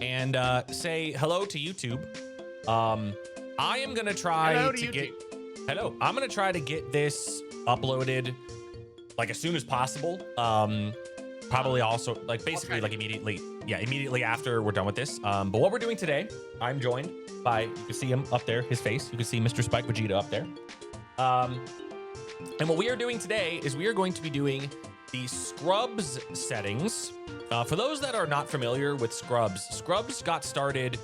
and say hello to YouTube. I am gonna try to get hello. I'm gonna try to get this uploaded like as soon as possible. Probably also like basically like immediately after we're done with this. But what we're doing today, I'm joined by, you can see him up there, his face. You can see Mr. SpikeVegeta up there. And what we are doing today is we are going to be doing the Scrubs settings. For those that are not familiar with Scrubs, Scrubs got started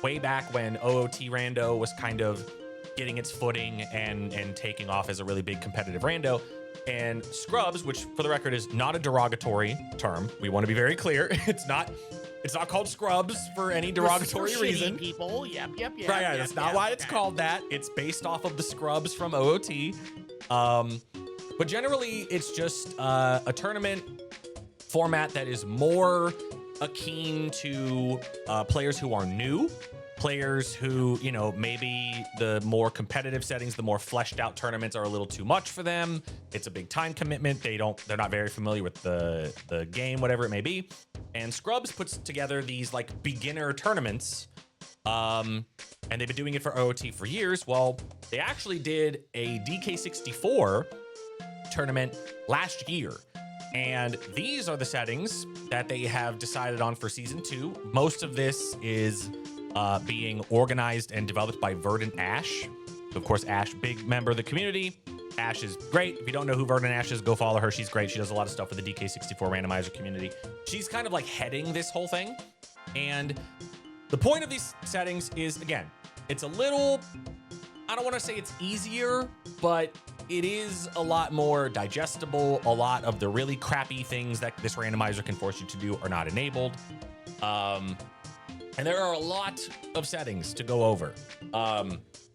way back when OOT Rando was kind of getting its footing and taking off as a really big competitive rando. And Scrubs, which for the record is not a derogatory term, we want to be very clear. It's not called Scrubs for any derogatory reason. People, yep. Right, that's not why it's called that. It's based off of the Scrubs from OOT. But generally, it's just a tournament format that is more akin to players who are new. Players who, you know, maybe the more competitive settings, the more fleshed out tournaments are a little too much for them. It's a big time commitment. They're not very familiar with the game, whatever it may be. And Scrubs puts together these like beginner tournaments. And they've been doing it for OOT for years. Well, they actually did a DK64 tournament last year. And these are the settings that they have decided on for season 2. Most of this is being organized and developed by Verdant Ash. Of course, Ash, big member of the community. Ash is great. If you don't know who Verdant Ash is, go follow her. She's great. She does a lot of stuff with the DK64 randomizer community. She's kind of like heading this whole thing. And the point of these settings is, again, it's a little, I don't want to say it's easier, but it is a lot more digestible. A lot of the really crappy things that this randomizer can force you to do are not enabled. And there are a lot of settings to go over.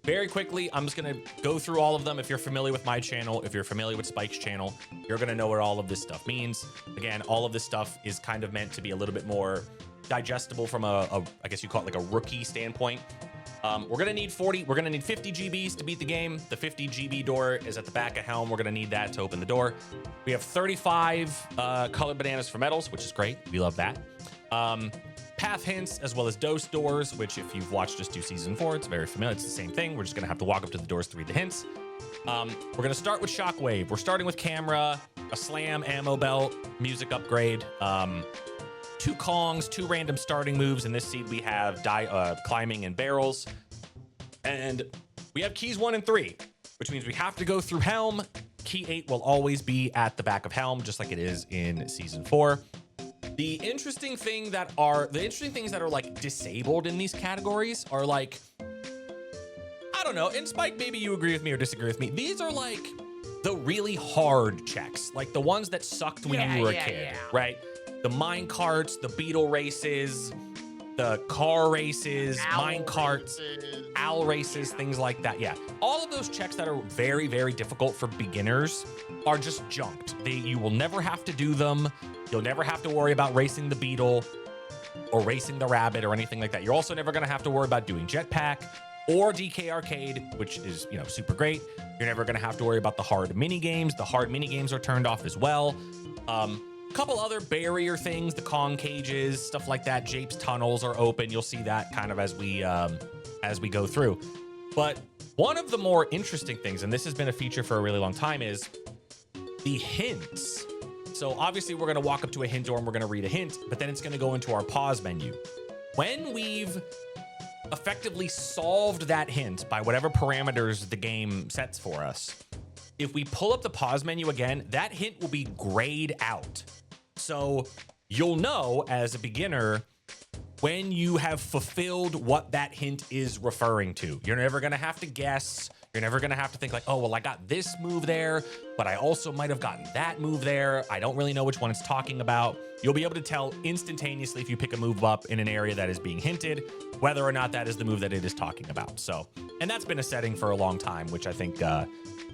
Very quickly, I'm just gonna go through all of them. If you're familiar with my channel, if you're familiar with Spike's channel, you're gonna know what all of this stuff means. Again, all of this stuff is kind of meant to be a little bit more digestible from I guess you call it like a rookie standpoint. We're gonna need 50 GBs to beat the game. The 50 GB door is at the back of Helm. We're gonna need that to open the door. We have 35 colored bananas for medals, which is great. We love that. Path hints as well as dose doors, which if you've watched us do season 4, it's very familiar. It's the same thing. We're just gonna have to walk up to the doors to read the hints. We're gonna start with Shockwave. We're starting with camera, a slam, ammo belt, music upgrade, 2 Kongs, 2 random starting moves. In this seed, we have climbing and barrels. And we have keys 1 and 3, which means we have to go through Helm. Key 8 will always be at the back of Helm, just like it is in season 4. The interesting things that are like disabled in these categories are like, I don't know, and Spike, maybe you agree with me or disagree with me. These are like the really hard checks, like the ones that sucked when you were a kid, right? The mine carts, the beetle races, the car races, mine carts, owl races, things like that. Yeah, all of those checks that are very, very difficult for beginners are just junked. You will never have to do them. You'll never have to worry about racing the beetle or racing the rabbit or anything like that. You're also never gonna have to worry about doing jetpack or DK arcade, which is, you know, super great. You're never gonna have to worry about the hard mini games. The hard mini games are turned off as well. Couple other barrier things, the Kong cages, stuff like that. Jape's tunnels are open. You'll see that kind of as we go through. But one of the more interesting things, and this has been a feature for a really long time, is the hints. So obviously we're gonna walk up to a hint door and we're gonna read a hint, but then it's gonna go into our pause menu. When we've effectively solved that hint by whatever parameters the game sets for us, if we pull up the pause menu again, that hint will be grayed out. So you'll know as a beginner when you have fulfilled what that hint is referring to. You're never gonna have to guess. You're never gonna have to think like, oh, well, I got this move there, but I also might have gotten that move there. I don't really know which one it's talking about. You'll be able to tell instantaneously if you pick a move up in an area that is being hinted, whether or not that is the move that it is talking about. So, and that's been a setting for a long time, which I think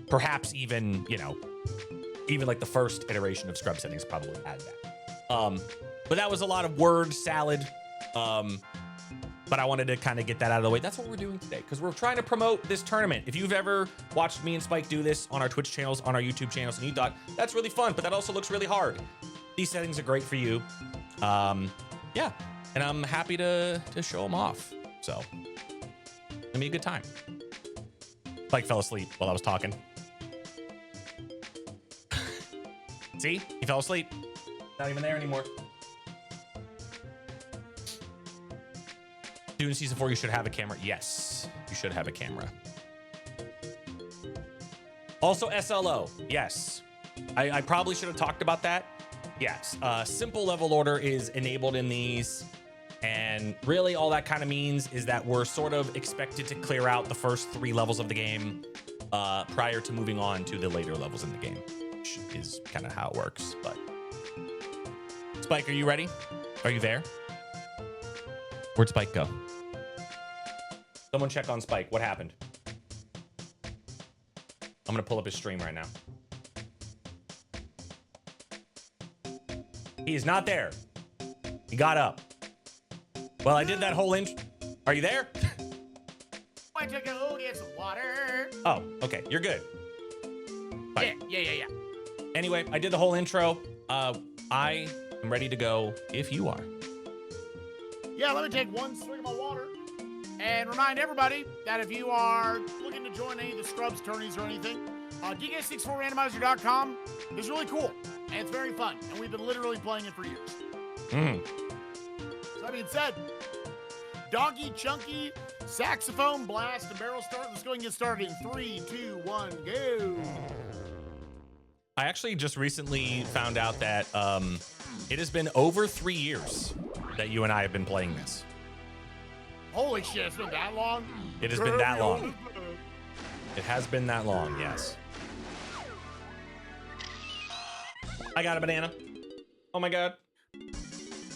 perhaps even, you know, even like the first iteration of Scrub settings probably had that. But that was a lot of word salad. But I wanted to kind of get that out of the way. That's what we're doing today, because we're trying to promote this tournament. If you've ever watched me and Spike do this on our Twitch channels, on our YouTube channels, and you thought, that's really fun, but that also looks really hard, these settings are great for you. Yeah, and I'm happy to show them off. So it'll be a good time. Spike fell asleep while I was talking. See, he fell asleep. Not even there anymore. Dune Season 4, you should have a camera. Yes, you should have a camera. Also SLO, yes. I probably should have talked about that. Yes, simple level order is enabled in these. And really all that kind of means is that we're sort of expected to clear out the first 3 levels of the game prior to moving on to the later levels in the game, which is kind of how it works. But Spike, are you ready? Are you there? Where'd Spike go? Someone check on Spike. What happened? I'm gonna pull up his stream right now. He is not there. He got up. Well, I did that whole intro. Are you there? Went to go get some water. Oh, okay. You're good. Fine. Yeah. Anyway, I did the whole intro. I am ready to go if you are. Yeah, let me take one swig of my water and remind everybody that if you are looking to join any of the Scrubs tourneys or anything, DK64randomizer.com is really cool and it's very fun. And we've been literally playing it for years. So that being said, Donkey, Chunky, Saxophone, Blast, and Barrel Start. Let's go and get started in 3, 2, 1, go. I actually just recently found out that it has been over 3 years that you and I have been playing this. Holy shit, it's been that long? It has been that long. It has been that long, yes. I got a banana. Oh my god.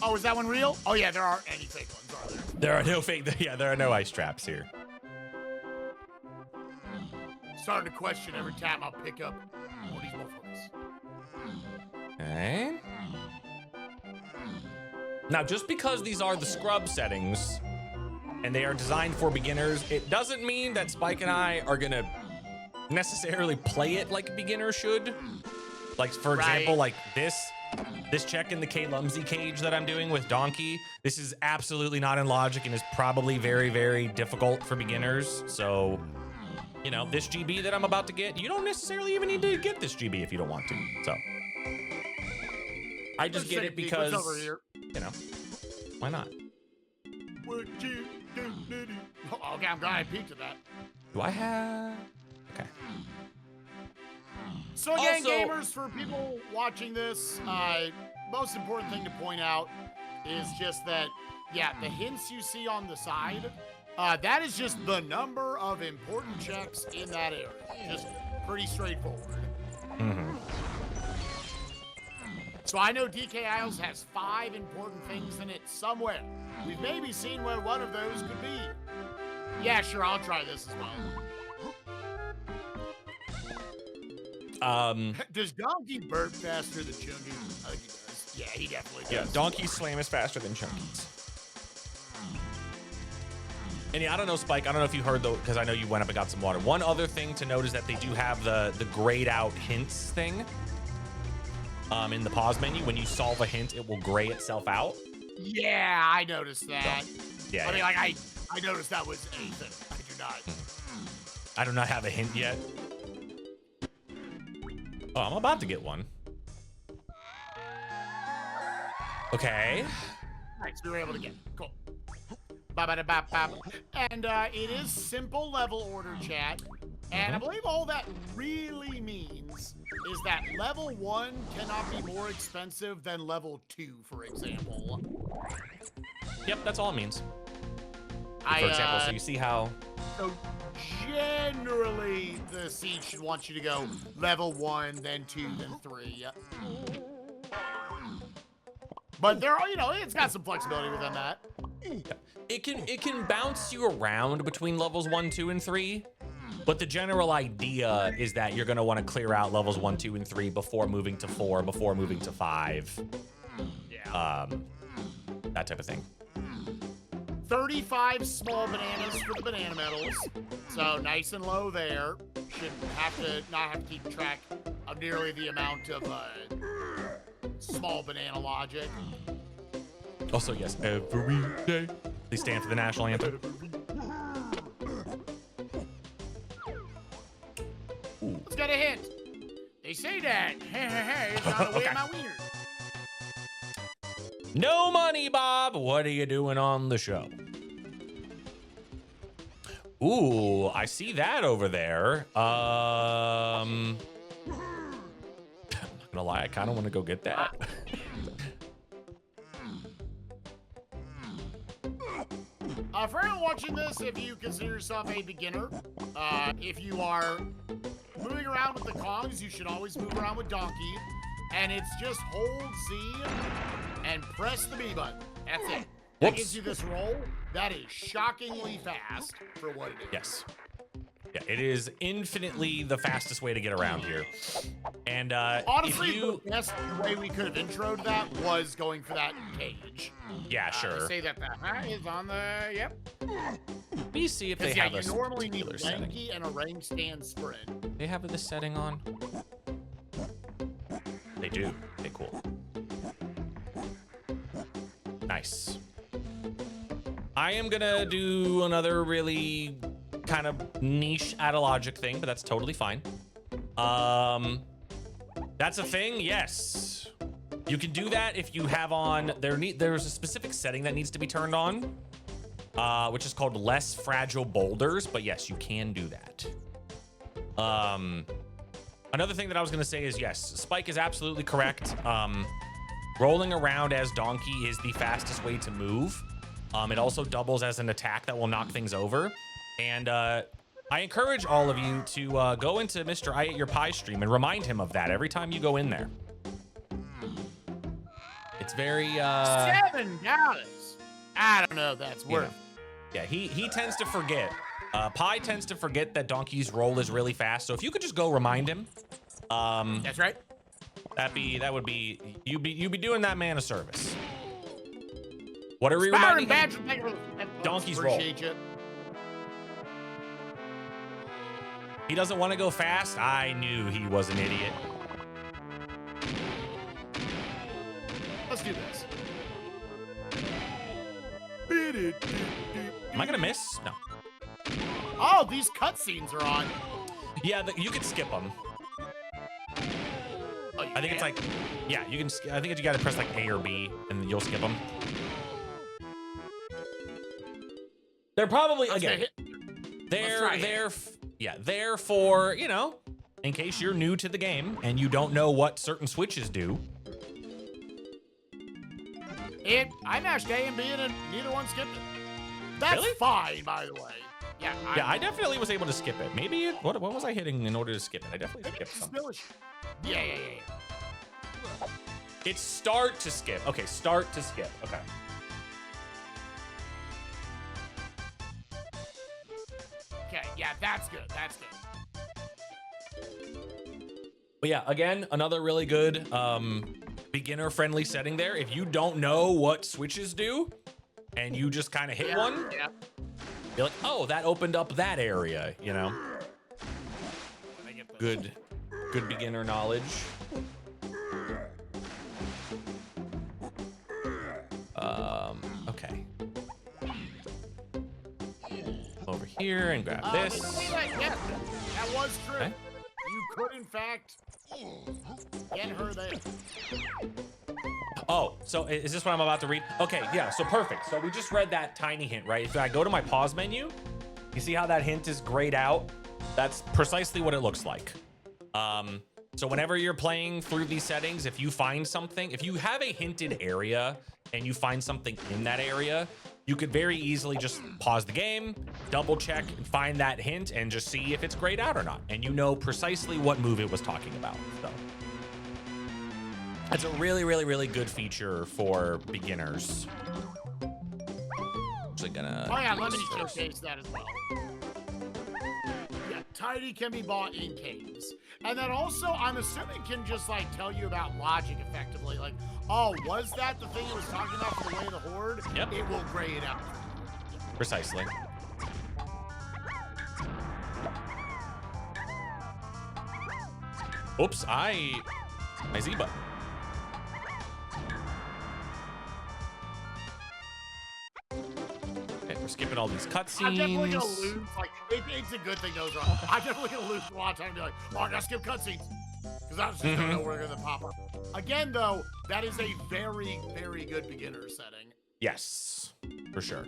Oh, is that one real? Oh yeah, there aren't any fake ones, are there? There are no fake, yeah, there are no ice traps here. Starting to question every time I pick up one of these motherfuckers. Okay. Now, just because these are the scrub settings and they are designed for beginners, it doesn't mean that Spike and I are gonna necessarily play it like a beginner should. Like, for example, like this check in the K Lumsy cage that I'm doing with Donkey, this is absolutely not in logic and is probably very, very difficult for beginners. So, you know, this GB that I'm about to get, you don't necessarily even need to get this GB if you don't want to. So I just get it because, over here? You know, why not? What you do? Okay, I'm glad I peeked at that. Do I have? Okay. So again, Also, gamers, for people watching this, most important thing to point out is just that, yeah, the hints you see on the side, that is just the number of important checks in that area. Just pretty straightforward. Mm-hmm. So I know DK Isles has 5 important things in it somewhere. We've maybe seen where one of those could be. Yeah, sure, I'll try this as well. Does Donkey burp faster than Chunky? I think he does. Yeah, he definitely does. Yeah, Donkey's slam is faster than Chunky's. And yeah, I don't know, Spike, I don't know if you heard though, because I know you went up and got some water. One other thing to note is that they do have the grayed out hints thing in the pause menu. When you solve a hint, it will gray itself out. Yeah, I noticed that. So, yeah. I mean, like, I noticed that was anything. I do not. I do not have a hint yet. Oh, I'm about to get one. Okay. Nice, we were able to get it. Cool. And it is simple level order, chat. And I believe all that really means is that level 1 cannot be more expensive than level 2, for example. Yep, that's all it means. For example, so you see how... So generally, the Siege should want you to go level 1, then 2, then 3. But there are, you know, it's got some flexibility within that. It can bounce you around between levels 1, 2, and 3. But the general idea is that you're going to want to clear out levels 1, 2, and 3 before moving to 4, before moving to 5. Yeah. That type of thing. 35 small bananas for the banana medals. So nice and low there. Should not have to keep track of nearly the amount of small banana logic. Also, yes, every day. Please stand for the national anthem. Let's get a hint. They say that, hey, it's on the way Okay. of my wiener. No money, Bob. What are you doing on the show? Ooh, I see that over there. I'm not gonna lie, I kind of want to go get that. For anyone watching this, if you consider yourself a beginner, if you are moving around with the Kongs, you should always move around with Donkey. And it's just hold Z and press the B button. That's it. That Whoops. gives you this roll that is shockingly fast for what it is. Yes. Yeah, it is infinitely the fastest way to get around here. And Honestly, if you... the best way we could have introed that was going for that cage. Yeah, sure. Say that is on the, yep. Let me see if they Yeah, have you a normally need particular setting. lanky and a rank stand sprint. They have this setting on? They do. Okay, cool. Nice. I am gonna do another really kind of niche logic thing, but that's totally fine. That's a thing, yes. You can do that if you have on, there's a specific setting that needs to be turned on, which is called less fragile boulders, but yes, you can do that. Another thing that I was gonna say is yes, Spike is absolutely correct. Rolling around as Donkey is the fastest way to move. It also doubles as an attack that will knock things over. And I encourage all of you to go into Mr. I Ate Your Pie stream and remind him of that every time you go in there. It's very $7. I don't know if that's worth. Yeah, he tends to forget. Pie tends to forget that Donkey's roll is really fast. So if you could just go remind him. That's right. That would be you'd be doing that man a service. What are we reminding him? Donkey's roll. Appreciate you. He doesn't want to go fast. I knew he was an idiot. Let's do this. Am I gonna miss? No. Oh, these cutscenes are on. Yeah, you can skip them. Oh, you I think it's like, yeah, you can. I think you got to press like A or B, and you'll skip them. They're probably again. They're for, you know, in case you're new to the game and you don't know what certain switches do. I mashed A and B and neither one skipped it. That's Really? fine, by the way. Yeah. I definitely was able to skip it. Maybe what was I hitting in order to skip it? I definitely skipped something. Yeah. It's start to skip. Okay, start to skip. Okay. Okay, yeah, that's good. That's good. But yeah, again, another really good beginner-friendly setting there. If you don't know what switches do, and you just kind of hit one, you're like, oh, that opened up that area, you know? Good beginner knowledge. Okay. Over here and grab this. Yeah, that was true. Okay. You could, in fact, get her there. Oh, so is this what I'm about to read? Okay, yeah, so perfect. So we just read that tiny hint, right? If I go to my pause menu, you see how that hint is grayed out? That's precisely what it looks like. So whenever you're playing through these settings, if you find something, if you have a hinted area and you find something in that area, you could very easily just pause the game, double check and find that hint and just see if it's grayed out or not. And you know precisely what move it was talking about. So that's a really, really, really good feature for beginners. Actually gonna. Oh yeah, let me showcase that as well. Yeah, Tidy can be bought in caves. And then also, I'm assuming can just like tell you about logic effectively. Like, oh, was that the thing it was talking about for the way of the horde? Yep. It will gray it out. Precisely. Oops, my Z button. We're skipping all these cutscenes. I'm definitely gonna lose. Like, it's a good thing those are on. I'm definitely gonna lose a lot of time and be like, oh, I gotta skip cutscenes. Because I just don't know where they're gonna pop up. Again, though, that is a very, very good beginner setting. Yes, for sure.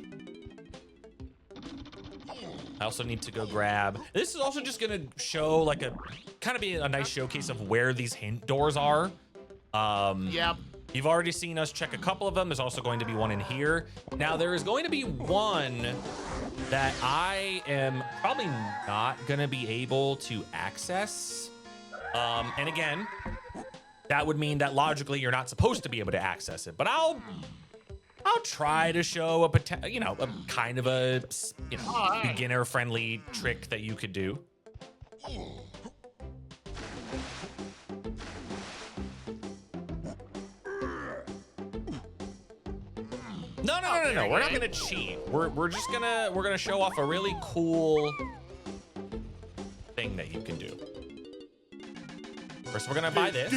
I also need to go grab. This is also just gonna show like kind of be a nice showcase of where these hint doors are. Yep. You've already seen us check a couple of them. There's also going to be one in here. Now there is going to be one that I am probably not gonna be able to access. And again, that would mean that logically you're not supposed to be able to access it. But I'll try to show a kind of a beginner-friendly trick that you could do. No. We're not gonna cheat. We're just gonna show off a really cool thing that you can do. First, we're gonna buy this.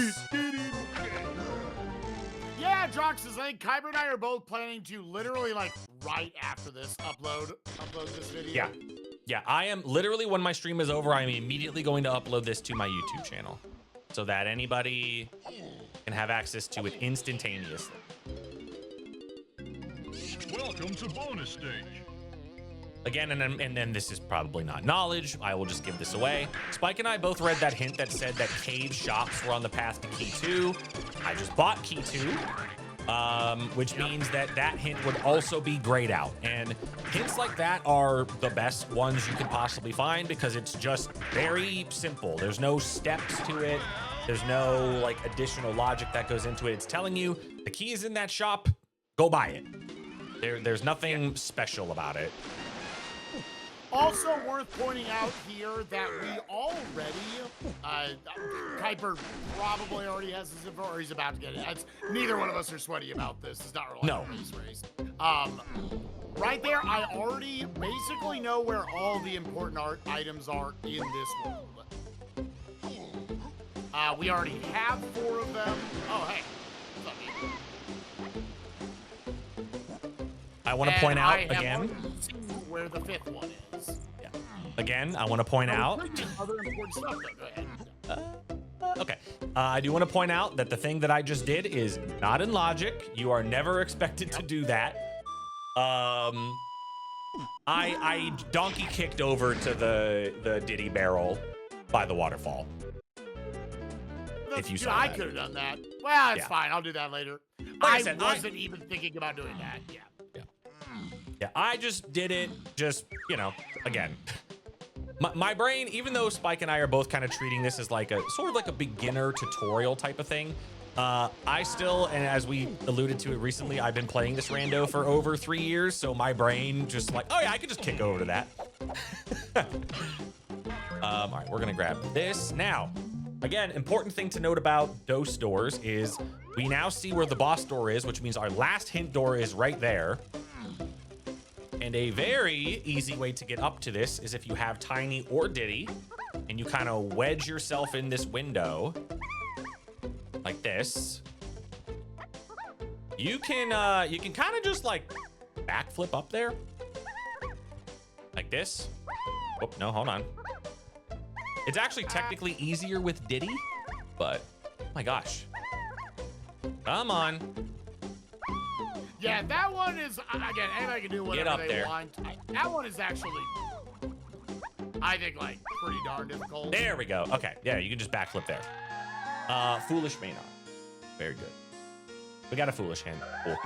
Yeah, Drox says, I think Kyber and I are both planning to literally, like, right after this, upload this video. Yeah, I am literally, when my stream is over, I'm immediately going to upload this to my YouTube channel so that anybody can have access to it instantaneously. Welcome to bonus stage. Again, and then this is probably not knowledge. I will just give this away. Spike and I both read that hint that said that cave shops were on the path to key 2. I just bought key 2, which means that hint would also be grayed out. And hints like that are the best ones you could possibly find because it's just very simple. There's no steps to it. There's no like additional logic that goes into it. It's telling you the key is in that shop. Go buy it. There's nothing special about it. Also worth pointing out here that we already, Kuiper probably already has his info, or he's about to get it. Neither one of us are sweaty about this. It's not really a race. Right there, I already basically know where all the important art items are in this world. We already have 4 of them. Oh, hey. What's up, man? I want to point out again where the 5th one is. Yeah. Again, I want to point out. Other important stuff, though. Go ahead. Okay. I do want to point out that the thing that I just did is not in logic. You are never expected to do that. I donkey kicked over to the Diddy barrel by the waterfall. If you saw I that. could have done that. Well, it's Yeah. fine. I'll do that later. Like I I said, wasn't even thinking about doing that. Yeah. Yeah, I just did it, again. My brain, even though Spike and I are both kind of treating this as like a sort of like a beginner tutorial type of thing, I still, and as we alluded to it recently, I've been playing this rando for over 3 years, so my brain just like, oh yeah, I could just kick over to that. All right, we're gonna grab this. Now, again, important thing to note about dose doors is we now see where the boss door is, which means our last hint door is right there. And a very easy way to get up to this is if you have Tiny or Diddy and you kind of wedge yourself in this window like this. You can kind of just like backflip up there like this. Oh, no, hold on. It's actually technically easier with Diddy, but oh my gosh. Come on. Yeah, that one is, again, anybody can do whatever they want. That one is actually, I think, like, pretty darn difficult. There we go. Okay, yeah, you can just backflip there. Foolish may not. Very good. We got a foolish hand. Cool.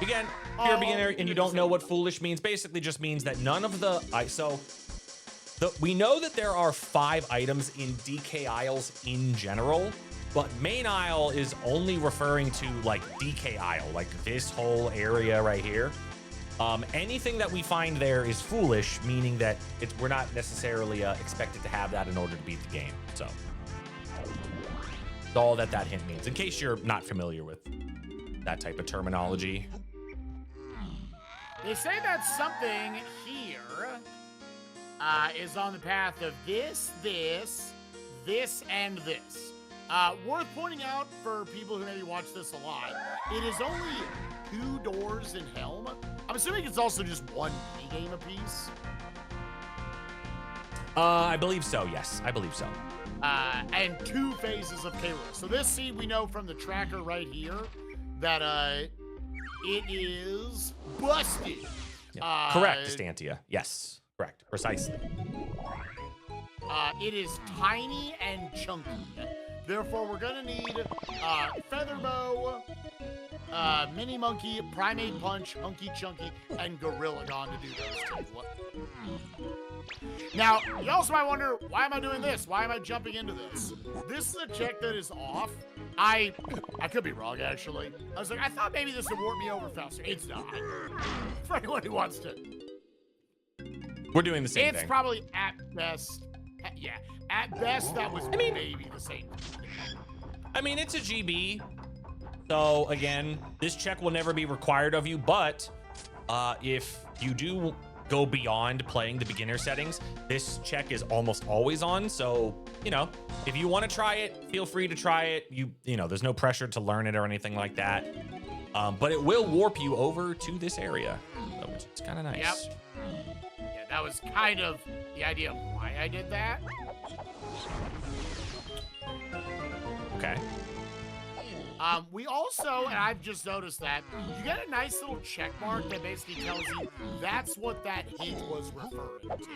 Again, if you're a beginner and you don't know what foolish means, basically just means that none of the, we know that there are 5 items in DK aisles in general, but main aisle is only referring to like DK aisle, like this whole area right here. Anything that we find there is foolish, meaning that we're not necessarily expected to have that in order to beat the game. So that's all that hint means, in case you're not familiar with that type of terminology. They say that something here is on the path of this, and this. Worth pointing out for people who maybe watch this a lot, it is only 2 doors in Helm. I'm assuming it's also just one game apiece. I believe so, yes. I believe so. And 2 phases of K. Rool. So this seed we know from the tracker right here that it is busted. Yeah. Correct, Stantia. Yes, correct, precisely. It is tiny and chunky. Therefore, we're gonna need Featherbow, Mini Monkey, Primate Punch, Hunky Chunky, and Gorillagon to do those 2. Now, you also might wonder, why am I doing this? Why am I jumping into this? This is a check that is off. I could be wrong, actually. I was like, I thought maybe this would warp me over faster. It's not. For anyone who wants to. We're doing the same thing. It's probably at best. Yeah, at best, that was maybe the same. I mean, it's a GB. So, again, this check will never be required of you. But if you do go beyond playing the beginner settings, this check is almost always on. So, you know, if you want to try it, feel free to try it. You know, there's no pressure to learn it or anything like that. But it will warp you over to this area, which is kind of nice. Yep. Yeah, that was kind of the idea of why I did that. Okay. We also, and I've just noticed that, you get a nice little check mark that basically tells you that's what that hint was referring to.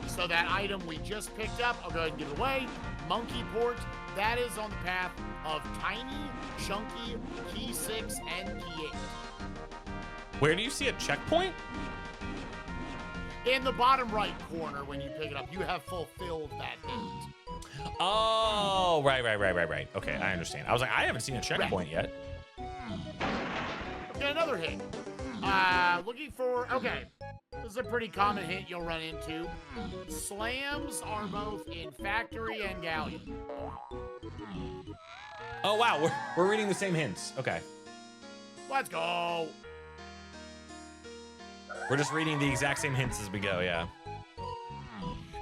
So that item we just picked up, I'll go ahead and give it away. Monkey Port, that is on the path of Tiny, Chunky, Key 6, and Key 8. Where do you see a checkpoint? In the bottom right corner when you pick it up, you have fulfilled that hint. Oh, right. Okay, I understand. I was like, I haven't seen a checkpoint yet. Okay, another hint. Looking for, okay. This is a pretty common hint you'll run into. Slams are both in Factory and Galleon. Oh, wow, we're reading the same hints. Okay. Let's go. We're just reading the exact same hints as we go, yeah.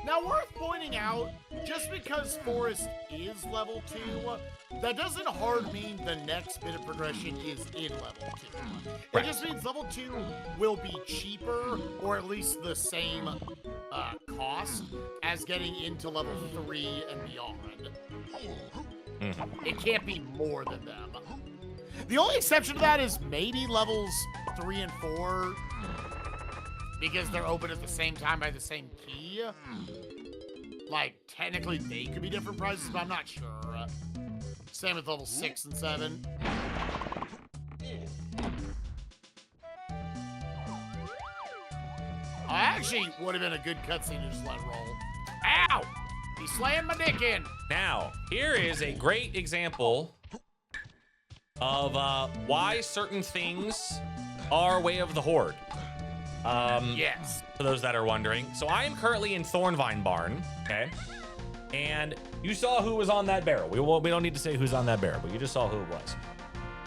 Now, worth pointing out, just because Forest is level 2, that doesn't hard mean the next bit of progression is in level 2. It just means level 2 will be cheaper, or at least the same cost, as getting into level 3 and beyond. It can't be more than them. The only exception to that is maybe levels 3 and 4, because they're open at the same time by the same key. Like, technically they could be different prices, but I'm not sure. Same with level 6 and 7. Actually would have been a good cutscene to just let roll. Ow! He slammed my dick in. Now, here is a great example of why certain things are way of the Horde. Yes. For those that are wondering. So I am currently in Thornvine Barn, okay? And you saw who was on that barrel. We don't need to say who's on that barrel, but you just saw who it was.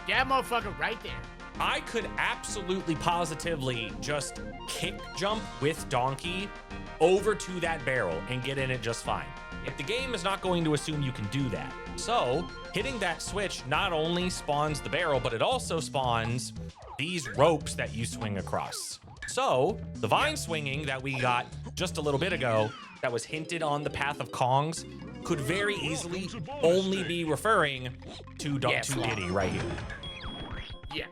Yeah, motherfucker, right there. I could absolutely positively just kick jump with Donkey over to that barrel and get in it just fine. If the game is not going to assume you can do that. So hitting that switch not only spawns the barrel, but it also spawns these ropes that you swing across. So the vine swinging that we got just a little bit ago that was hinted on the path of Kongs could very easily only be referring to Diddy right here. Yeah.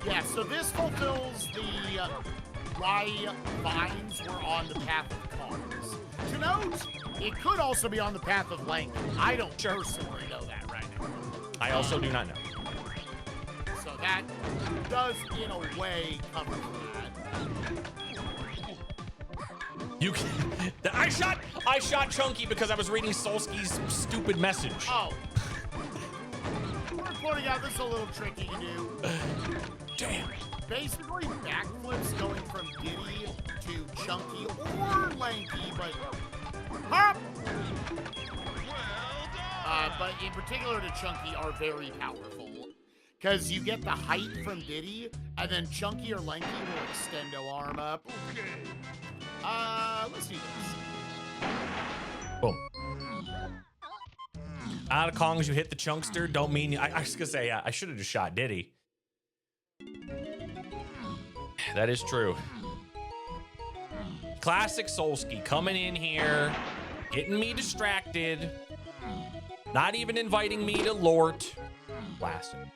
Yeah, so this fulfills the why vines were on the path of Kongs. To note, it could also be on the path of Length. I don't personally know that right now. I also do not know. So that does, in a way, cover that. You can, I shot Chunky because I was reading Solski's stupid message. Oh. We're pointing out this is a little tricky to do. Damn. Basically, backflips going from Diddy to Chunky or Lanky, but hop! But in particular to Chunky are very powerful. Because you get the height from Diddy, and then Chunky or Lanky will extendo arm up. Let's do this. Boom. Out of Kongs, you hit the chunkster. Don't mean I was gonna say I should have just shot Diddy. That is true. Classic Solski coming in here, getting me distracted, not even inviting me to Lort. Blasting.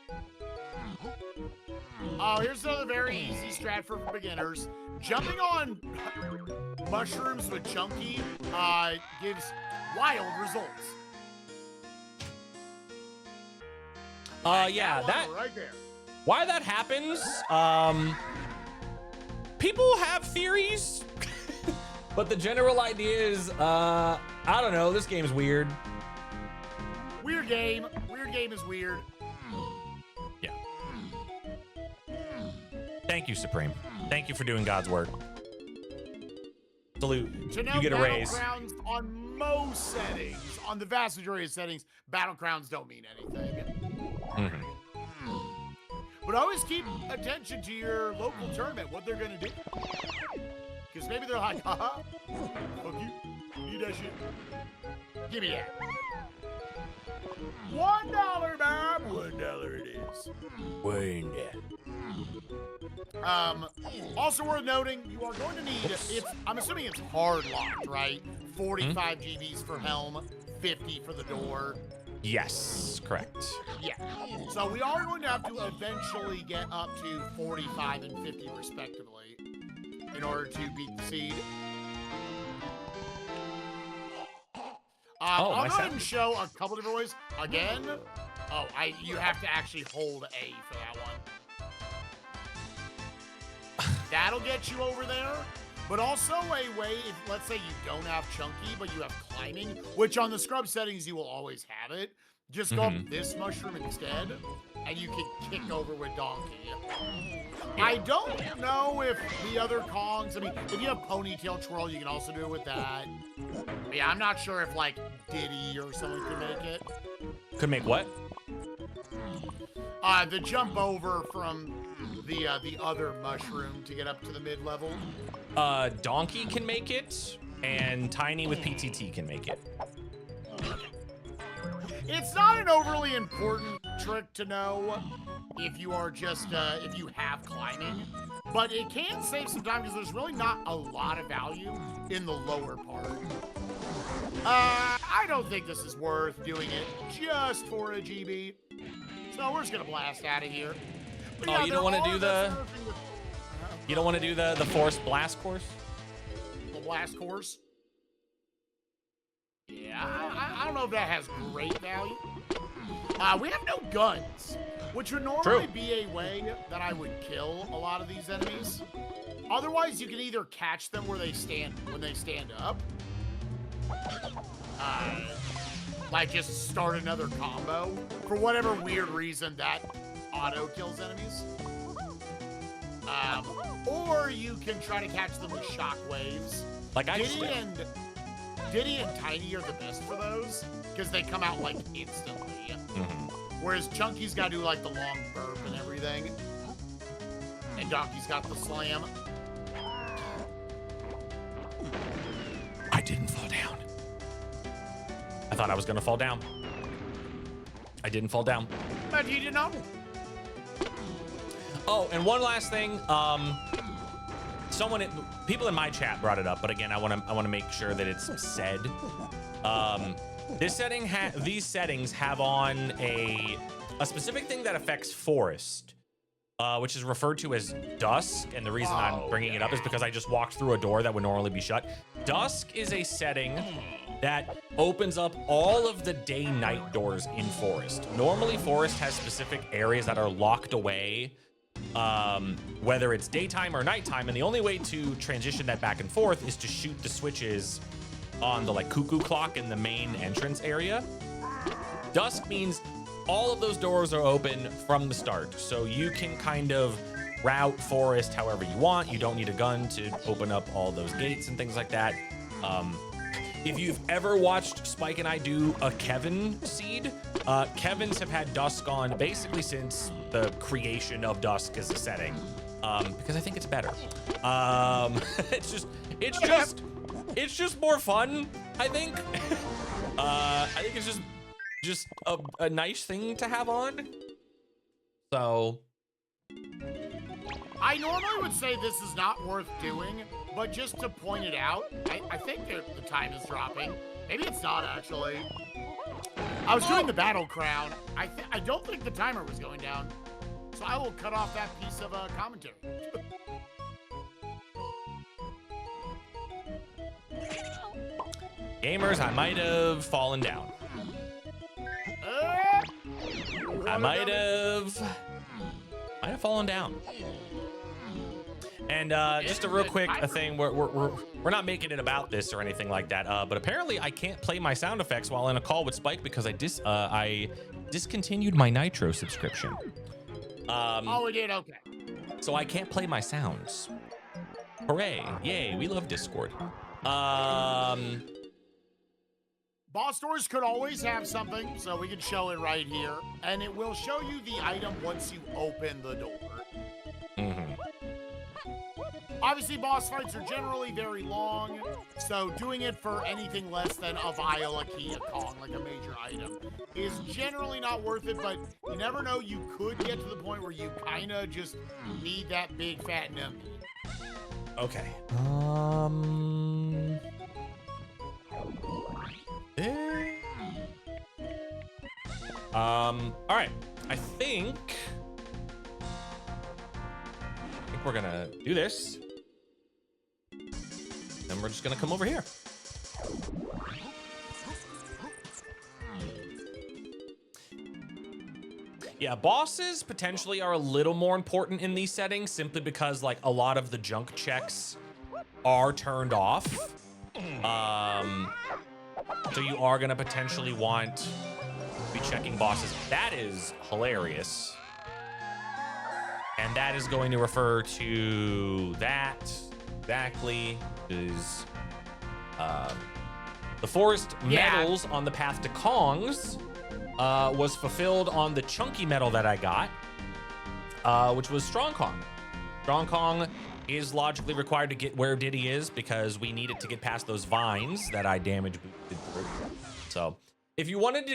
Oh, here's another very easy strat for beginners. Jumping on mushrooms with Chunky gives wild results. Yeah, that right there. why that happens, people have theories, but the general idea is, I don't know, this game's weird. Weird game. Weird game is weird. Yeah. Thank you, Supreme. Thank you for doing God's work. Salute. You get a raise. Battlegrounds on most settings, on the vast majority of settings, battlegrounds don't mean anything. But always keep attention to your local tournament, what they're gonna do. Because maybe they're like, haha, fuck you, need that shit. Give me that. $1, Bob. $1 it is. Also worth noting, you are going to need, I'm assuming it's hard locked, right? 45 GBs for Helm, 50 for the door. Yes, correct. Yeah. So we are going to have to eventually get up to 45 and 50 respectively in order to beat the seed. I'll go ahead and show a couple different ways. Again, you have to actually hold A for that one. That'll get you over there. But also a way, if let's say you don't have Chunky, but you have climbing, which on the scrub settings you will always have it. Just go up this mushroom instead, and you can kick over with Donkey. I don't know if the other Kongs, I mean, if you have Ponytail Twirl, you can also do it with that. But yeah, I'm not sure if like Diddy or someone could make it. Could make what? The jump over from the other mushroom to get up to the mid-level. Donkey can make it, and Tiny with PTT can make it. It's not an overly important trick to know if you are just, if you have climbing, but it can save some time because there's really not a lot of value in the lower part. I don't think this is worth doing it just for a GB. So we're just gonna blast out of here. But yeah, you don't want to do you don't want to do the forced blast course? The blast course? Yeah, I don't know if that has great value. We have no guns, which would normally be a way that I would kill a lot of these enemies. Otherwise, you can either catch them where they stand when they stand up, like just start another combo for whatever weird reason that auto kills enemies. Or you can try to catch them with shockwaves. Like Diddy and Tiny are the best for those because they come out like instantly. Whereas Chunky's got to do like the long burp and everything, and Donkey's got the slam. I didn't fall down. I thought I was gonna fall down. I didn't fall down. But you didn't know. Oh, and one last thing. People in my chat brought it up, but again, I want to make sure that it's said. These settings have on a specific thing that affects forest, which is referred to as dusk. And the reason I'm bringing it up is because I just walked through a door that would normally be shut. Dusk is a setting that opens up all of the day-night doors in forest. Normally, forest has specific areas that are locked away, whether it's daytime or nighttime, and the only way to transition that back and forth is to shoot the switches on the like cuckoo clock in the main entrance area. Dusk means all of those doors are open from the start, so you can kind of route forest however you want. You don't need a gun to open up all those gates and things like that. If you've ever watched Spike and I do a Kevin seed, Kevins have had Dusk on basically since the creation of Dusk as a setting, because I think it's better. It's just more fun, I think. I think it's just a nice thing to have on. So I normally would say this is not worth doing, but just to point it out, I think the time is dropping. Maybe it's not, actually. I was doing the battle crown. I don't think the timer was going down, so I will cut off that piece of commentary. gamers, I might have fallen down. I might have fallen down. And just a real quick thing, we're not making it about this or anything like that, but apparently I can't play my sound effects while in a call with Spike because I discontinued my Nitro subscription. Oh, we did? Okay. So I can't play my sounds. Hooray! Yay! We love Discord. Boss doors could always have something, so we can show it right here, and it will show you the item once you open the door. Obviously, boss fights are generally very long, so doing it for anything less than a vial, a key, a Kong, like a major item, is generally not worth it, but you never know, you could get to the point where you kind of just need that big fat numbie. Okay. All right. I think we're gonna do this. And we're just gonna come over here. Yeah, bosses potentially are a little more important in these settings simply because like a lot of the junk checks are turned off. So you are gonna potentially want to be checking bosses. That is hilarious. And that is going to refer to that exactly is the forest medals on the path to Kongs was fulfilled on the chunky medal that I got, which was Strong Kong. Strong Kong is logically required to get where Diddy is because we need it to get past those vines that I damage boosted through. So if you wanted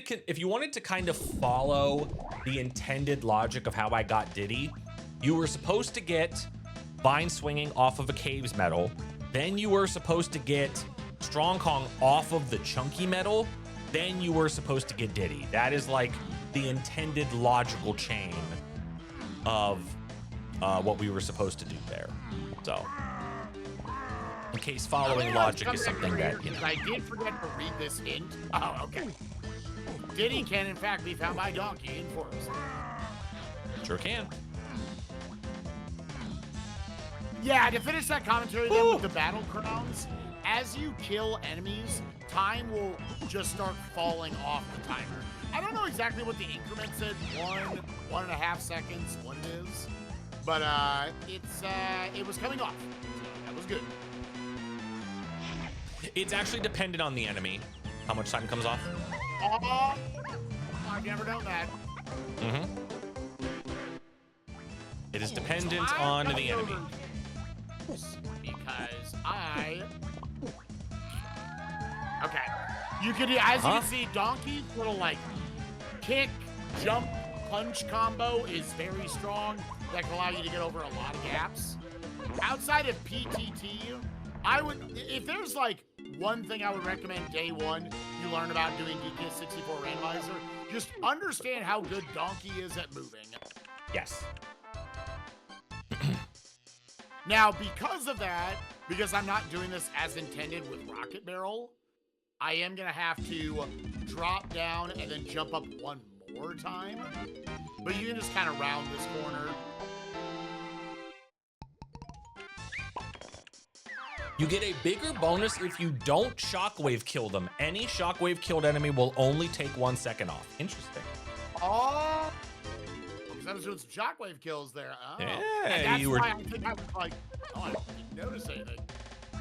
to kind of follow the intended logic of how I got Diddy, you were supposed to get vine swinging off of a caves medal, then you were supposed to get Strong Kong off of the chunky medal, then you were supposed to get Diddy. That is like the intended logical chain of what we were supposed to do there. So, in case following logic is something that, you know. I did forget to read this hint. Oh, okay. Diddy can, in fact, be found by donkey in forest. Sure can. Yeah, to finish that commentary then with the battle crowns, as you kill enemies, time will just start falling off the timer. I don't know exactly what the increment said, 1.5 seconds, what it is, but it was coming off. So that was good. It's actually dependent on the enemy, how much time comes off. I've never done that. It is dependent on the enemy. Because okay, you can, as you can see, Donkey's little like kick, jump, punch combo is very strong. That can allow you to get over a lot of gaps. Outside of PTT, I would, if there's like one thing I would recommend day one, you learn about doing DK64 randomizer, just understand how good Donkey is at moving. Yes. Now, because of that, because I'm not doing this as intended with Rocket Barrel, I am going to have to drop down and then jump up one more time. But you can just kind of round this corner. You get a bigger bonus if you don't shockwave kill them. Any shockwave killed enemy will only take 1 second off. Interesting. Oh! I was doing some shockwave kills there. Oh. Yeah, and that's why I think I was like, oh, I didn't notice anything.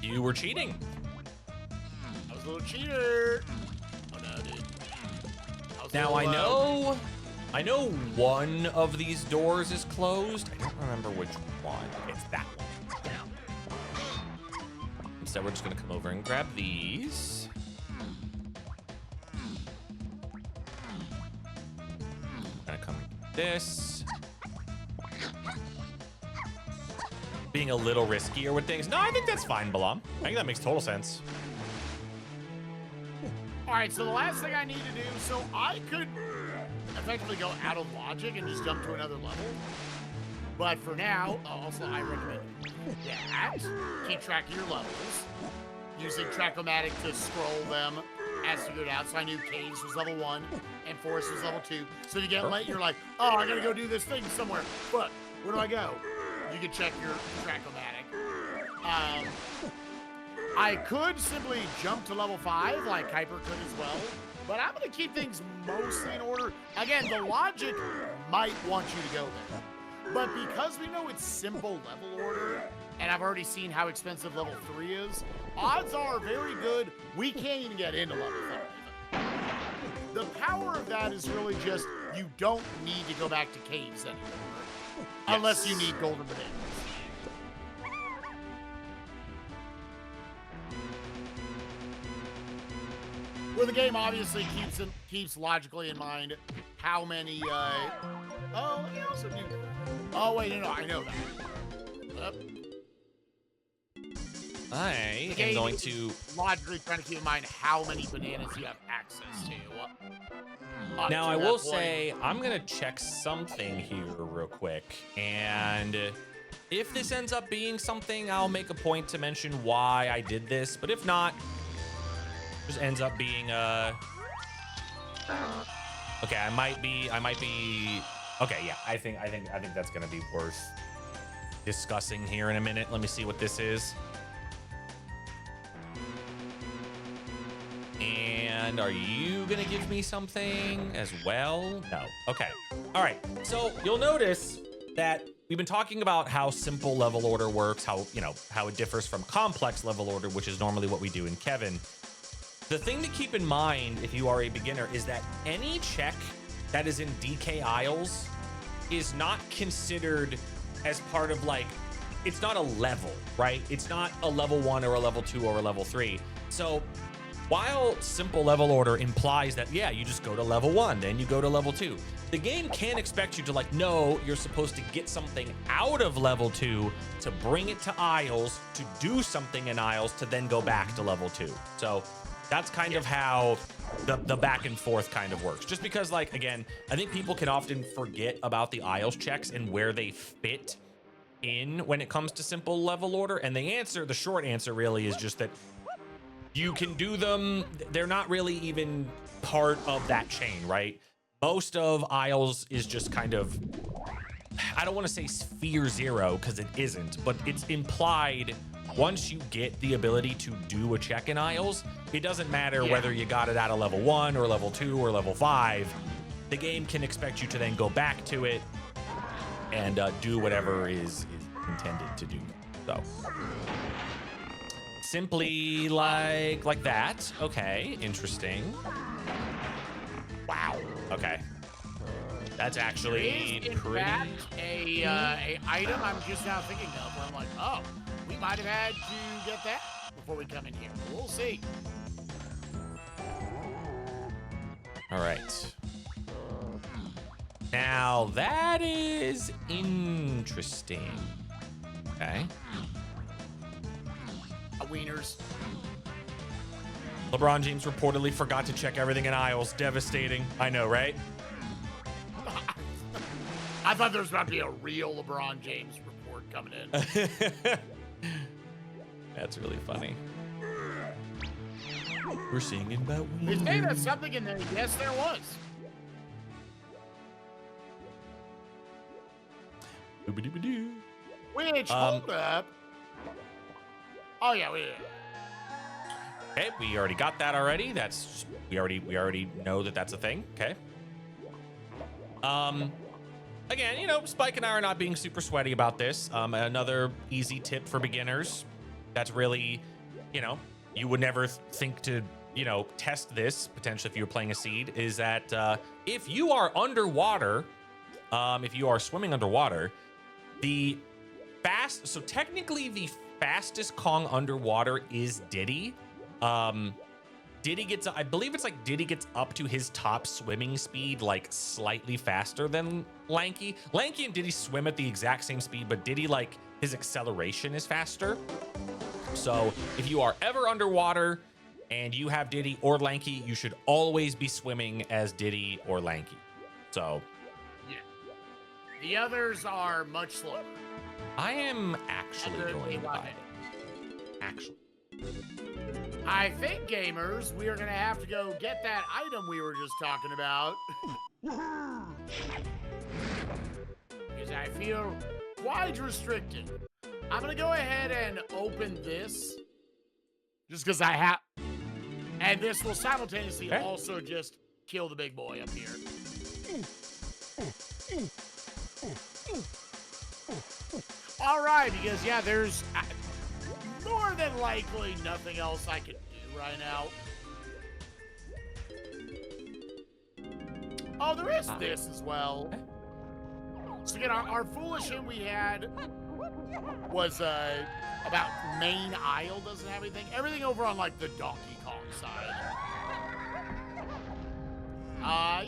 You were cheating. I was a little cheater. Oh no, dude. Now I know one of these doors is closed. I don't remember which one. It's that one. Instead, we're just gonna come over and grab these. this. Being a little riskier with things. No, I think that's fine, Balam. I think that makes total sense. All right, so the last thing I need to do, so I could effectively go out of logic and just jump to another level. But for now, also I recommend that. Keep track of your levels. Using Track-O-Matic to scroll them as figured out. So I knew Caves was level 1 and Forest was level 2. So you get late, you're like, oh, I gotta go do this thing somewhere. But where do I go? You can check your Track-O-Matic. I could simply jump to level 5, like Kuiper could as well. But I'm gonna keep things mostly in order. Again, the logic might want you to go there. But because we know it's simple level order, and I've already seen how expensive level 3 is, odds are very good we can't even get into level 5. The power of that is really just you don't need to go back to caves anymore. Yes. Unless you need golden bananas. Where the game obviously keeps logically in mind how many, oh, you also do. Oh, wait, no, I know that. I am going to logically trying to keep in mind how many bananas you have access to. Now, I will say, I'm going to check something here real quick. And if this ends up being something, I'll make a point to mention why I did this. But if not, just ends up being okay, I might be okay, yeah, I think that's gonna be worth discussing here in a minute. Let me see what this is. And are you gonna give me something as well? No. Okay. All right. So you'll notice that we've been talking about how simple level order works, how it differs from complex level order, which is normally what we do in Kevin. The thing to keep in mind if you are a beginner is that any check that is in DK Isles is not considered as part of, like, it's not a level, right? It's not a level 1 or a level 2 or a level 3. So while simple level order implies that, yeah, you just go to level 1, then you go to level 2, the game can't expect you to, like, no, you're supposed to get something out of level 2 to bring it to Isles, to do something in Isles, to then go back to level 2. So that's kind of how the back and forth kind of works. Just because, like, again, I think people can often forget about the Isles checks and where they fit in when it comes to simple level order. And the short answer really is just that you can do them. They're not really even part of that chain, right? Most of Isles is just kind of, I don't want to say sphere 0 because it isn't, but it's implied. Once you get the ability to do a check in Isles, it doesn't matter whether you got it out of level 1 or level 2 or level 5. The game can expect you to then go back to it and do whatever is intended to do. So simply like that. Okay, interesting. Wow. Okay. That's actually in pretty. fact, a item I'm just now thinking of where I'm like, oh, we might have had to get that before we come in here. We'll see. All right. Now that is interesting. Okay. Wieners. LeBron James reportedly forgot to check everything in Isles. Devastating. I know, right? I thought there was about to be a real LeBron James report coming in. That's really funny. We're singing about Is there something in there? Yes, there was. Which, hold up. Oh yeah, okay, we already got that already. That's we already know that that's a thing. Okay. Again, Spike and I are not being super sweaty about this. Another easy tip for beginners. That's really, you would never think to, test this potentially if you were playing a seed. Is that if you are underwater, if you are swimming underwater, so technically the fastest Kong underwater is Diddy. Diddy gets, I believe it's like Diddy gets up to his top swimming speed like slightly faster than Lanky. Lanky and Diddy swim at the exact same speed, but Diddy, like, his acceleration is faster. So if you are ever underwater and you have Diddy or Lanky, you should always be swimming as Diddy or Lanky. So Yeah. The others are much slower. I am actually Under going to a buy minute. it. Actually. I think, gamers, we are going to have to go get that item we were just talking about. Because I feel quite restricted. I'm going to go ahead and open this. Just because I have... And this will simultaneously also just kill the big boy up here. All right, because, yeah, there's... more than likely nothing else I can do right now. Oh, there is this as well. So again, our foolish hint we had was about main aisle doesn't have anything. Everything over on like the Donkey Kong side.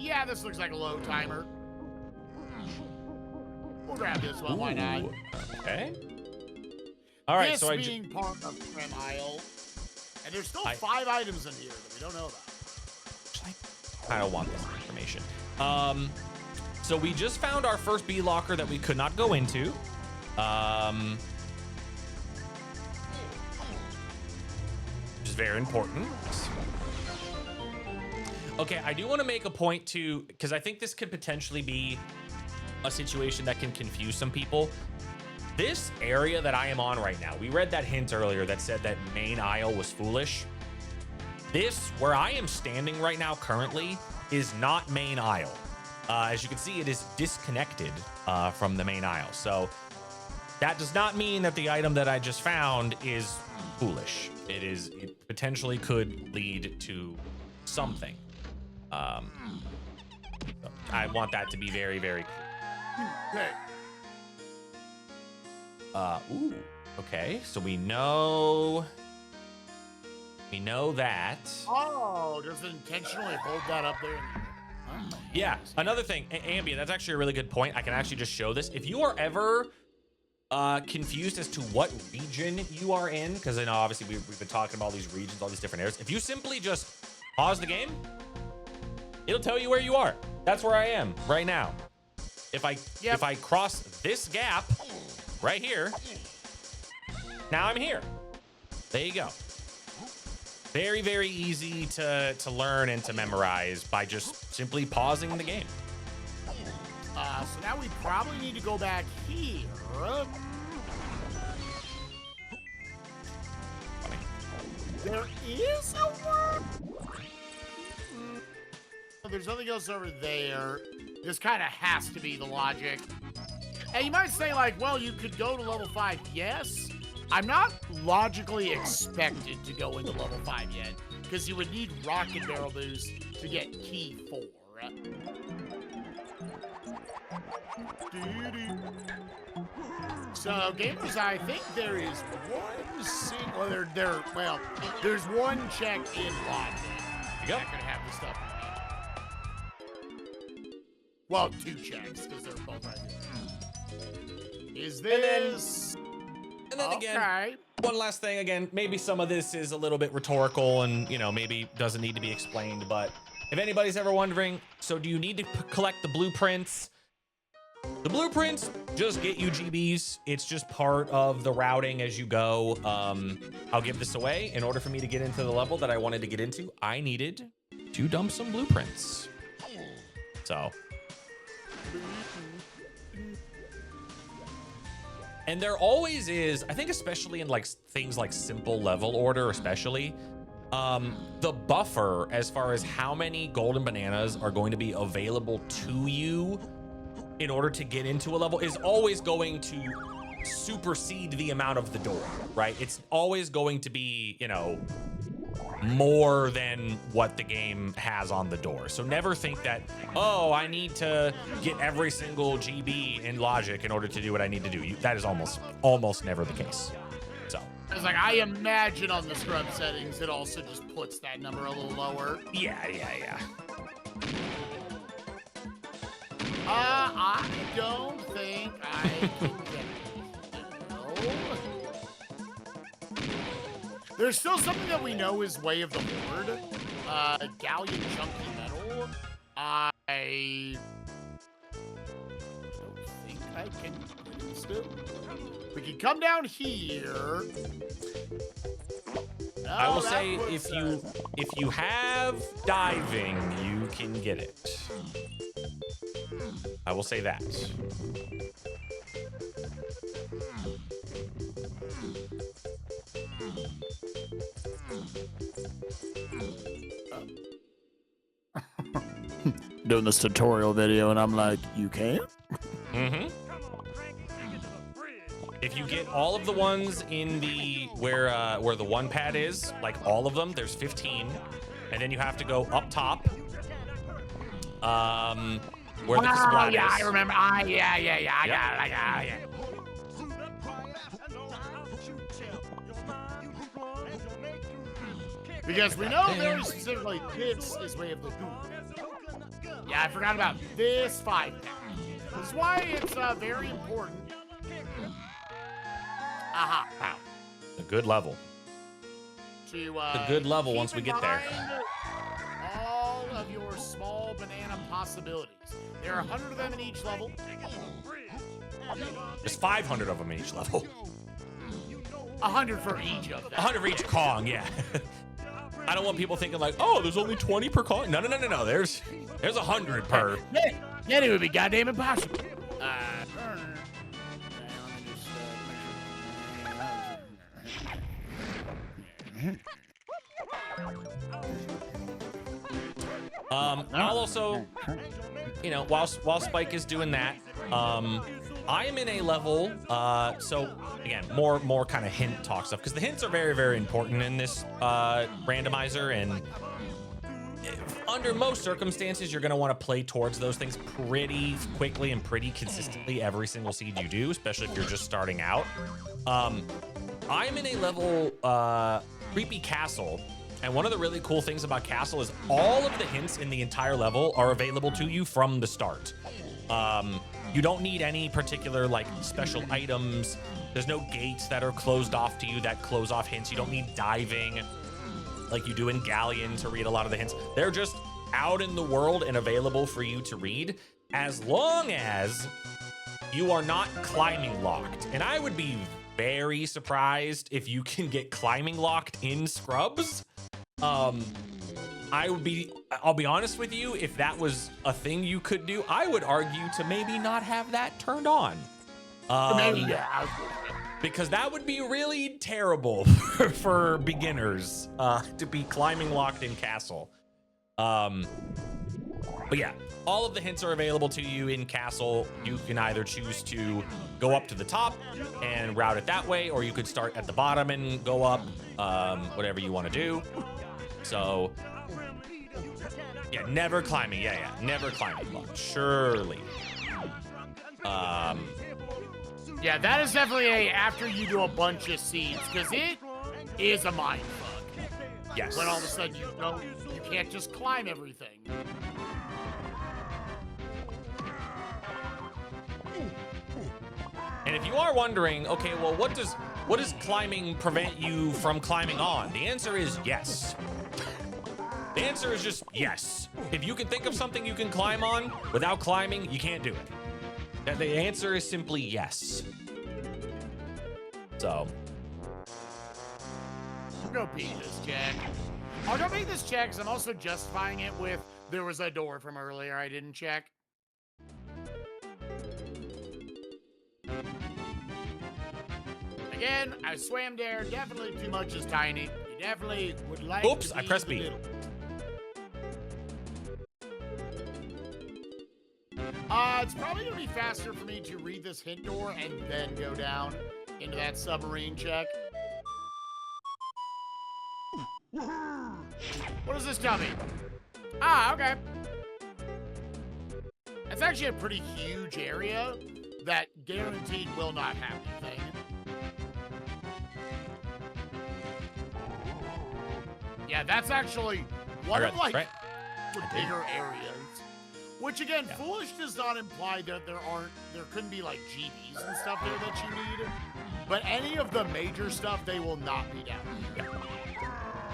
Yeah, this looks like a low timer. We'll grab this one, why not? Okay. All right, this so being part of Prim Aisle, and there's still 5 items in here that we don't know about. I don't want this information. So we just found our first B locker that we could not go into. Which is very important. Okay, I do want to make a point to, because I think this could potentially be a situation that can confuse some people. This area that I am on right now, we read that hint earlier that said that main aisle was foolish. This, where I am standing right now currently, is not main aisle. As you can see, it is disconnected from the main aisle. So that does not mean that the item that I just found is foolish. It potentially could lead to something. So I want that to be very, very clear. Okay. Okay, so we know that. Oh, does it intentionally hold that up there? Yeah, another thing, Ambient, that's actually a really good point. I can actually just show this. If you are ever confused as to what region you are in, because I know obviously we've been talking about all these regions, all these different areas. If you simply just pause the game, it'll tell you where you are. That's where I am right now. If I cross this gap right here, now I'm here. There you go. Very, very easy to learn and to memorize by just simply pausing the game. So now we probably need to go back here. There is a one. There's nothing else over there. This kind of has to be the logic. And you might say, like, well, you could go to level 5. Yes. I'm not logically expected to go into level 5 yet, because you would need rocket barrel boost to get key 4. So, gamers, I think there is one there's one check in logic. Yep. That could have the stuff we need. Well, 2 checks, because they're both right here. Is this... And then again, one last thing, again, maybe some of this is a little bit rhetorical and, you know, maybe doesn't need to be explained, but if anybody's ever wondering, so do you need to collect the blueprints? The blueprints just get you GBs. It's just part of the routing as you go. I'll give this away. In order for me to get into the level that I wanted to get into, I needed to dump some blueprints. So... And there always is, I think especially in like things like simple level order, especially, the buffer as far as how many golden bananas are going to be available to you in order to get into a level is always going to supersede the amount of the door, right? It's always going to be, you know, more than what the game has on the door. So never think that, oh, I need to get every single GB in logic in order to do what I need to do. That is almost never the case. So I was like, I imagine on the scrub settings, it also just puts that number a little lower. Yeah. I don't think I can get it. No. There's still something that we know is Way of the Horde. Galleon Chunky Metal. I don't think I can get it still. We can come down here. No, I will say if you have diving, you can get it. I will say that. Doing this tutorial video, and I'm like, you can? Mm-hmm. If you get all of the ones in the where the one pad is, like all of them, there's 15, and then you have to go up top. Where the splat yeah, is. I remember. Yeah, I got it. Because we know very specifically this is Way of the Horde. Yeah, I forgot about this 5 pack. This is why it's very important. Aha, wow. A good level. To, A good level keep once we in get there. mind all of your small banana possibilities. There are 100 of them in each level. There's 500 of them in each level. 100 for each of them. 100 for each Kong, yeah. I don't want people thinking like, oh, there's only 20 per Kong. No. There's 100 per. Yeah, it would be goddamn impossible. I'll also, you know, while Spike is doing that, I am in a level, so again, more kind of hint talk stuff, because the hints are very, very important in this randomizer, and under most circumstances, you're going to want to play towards those things pretty quickly and pretty consistently every single seed you do, especially if you're just starting out. I'm in a level, Creepy Castle, and one of the really cool things about Castle is all of the hints in the entire level are available to you from the start. You don't need any particular like special items. There's no gates that are closed off to you that close off hints. You don't need diving like you do in Galleon to read a lot of the hints. They're just out in the world and available for you to read, as long as you are not climbing locked. And I would be very surprised if you can get climbing locked in Scrubs. I'll be honest with you, if that was a thing you could do, I would argue to maybe not have that turned on. Because that would be really terrible for beginners to be climbing locked in Castle. But yeah, all of the hints are available to you in Castle. You can either choose to go up to the top and route it that way, or you could start at the bottom and go up, whatever you want to do. So yeah, never climbing. Yeah, never climbing locked. Surely. Yeah, that is definitely after you do a bunch of seeds, because it is a mindfuck. Yes. When all of a sudden you can't just climb everything. And if you are wondering, okay, well, what does climbing prevent you from climbing on? The answer is yes. The answer is just yes. If you can think of something you can climb on without climbing, you can't do it. The answer is simply yes. So. I'll go beat this check. I'll go beat this check, because I'm also justifying it with there was a door from earlier I didn't check. Again, I swam there. Definitely too much is tiny. You definitely would like Oops, to be I pressed in the B. middle. It's probably going to be faster for me to read this hint door and then go down into that submarine check. What does this tell me? Ah, okay. It's actually a pretty huge area that guaranteed will not have anything. Yeah, that's actually one of like right? the bigger areas. Which again, foolish does not imply that there couldn't be like GBs and stuff there that you need. But any of the major stuff, they will not be down here.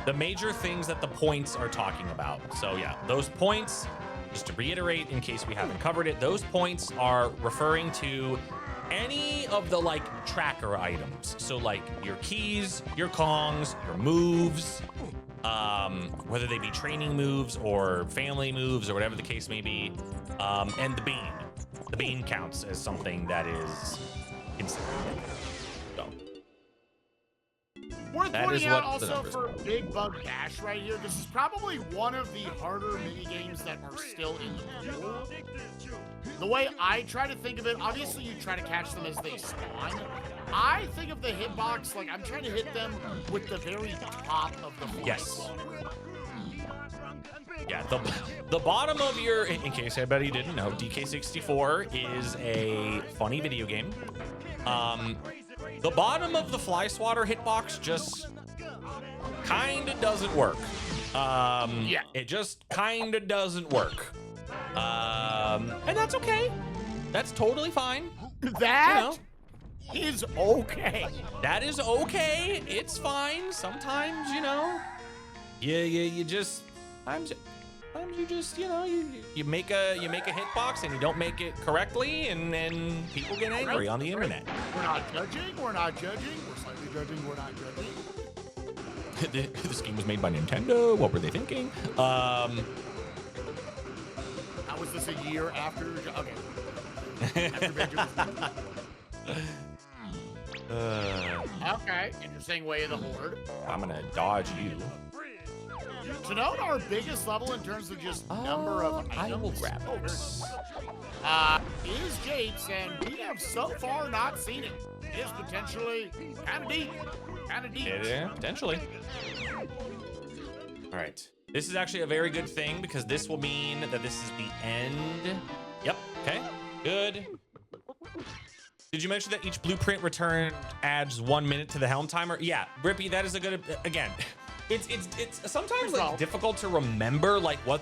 The major things that the points are talking about. So yeah, those points, just to reiterate in case we haven't covered it, those points are referring to any of the like tracker items. So like your keys, your kongs, your moves, whether they be training moves or family moves or whatever the case may be, and the bean. The bean counts as something that is considered. So. Worth That pointing is out what the also numbers for Big Bug Bash right here, this is probably one of the harder mini games that are still in the pool. The way I try to think of it, obviously you try to catch them as they spawn. I think of the hitbox like I'm trying to hit them with the very top of the flight. Yes. Yeah, the bottom of your, in case anybody didn't know, DK64 is a funny video game. The bottom of the fly swatter hitbox just kind of doesn't work. Yeah. It just kind of doesn't work. And that's okay. That's totally fine. That is okay. That is okay. It's fine. Sometimes, you know, you just sometimes you just, you know, you make a hitbox and you don't make it correctly, and people get angry on the internet. We're not judging. We're not judging. We're slightly judging. We're not judging. This game was made by Nintendo. What were they thinking? How was this a year after? Okay. After Benjamin. Okay. Interesting way of the horde. I'm gonna dodge you. To note our biggest level in terms of just number of I will items grab this. is Jake's, and we have so far not seen it. It is potentially kind of deep. Yeah, potentially. All right. This is actually a very good thing because this will mean that this is the end. Yep. Okay. Good. Did you mention that each blueprint return adds 1 minute to the helm timer? Yeah, Rippy, that is a good, again, it's sometimes like difficult to remember like what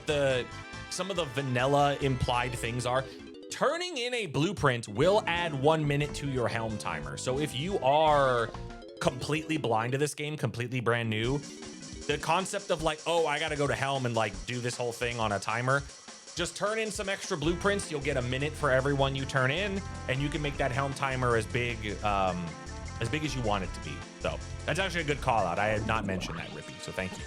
some of the vanilla implied things are. Turning in a blueprint will add 1 minute to your helm timer. So if you are completely blind to this game, completely brand new, the concept of like, oh, I gotta go to helm and like do this whole thing on a timer, just turn in some extra blueprints. You'll get a minute for every one you turn in, and you can make that helm timer as big as you want it to be. So that's actually a good call out. I had not mentioned that, Rippy, so thank you.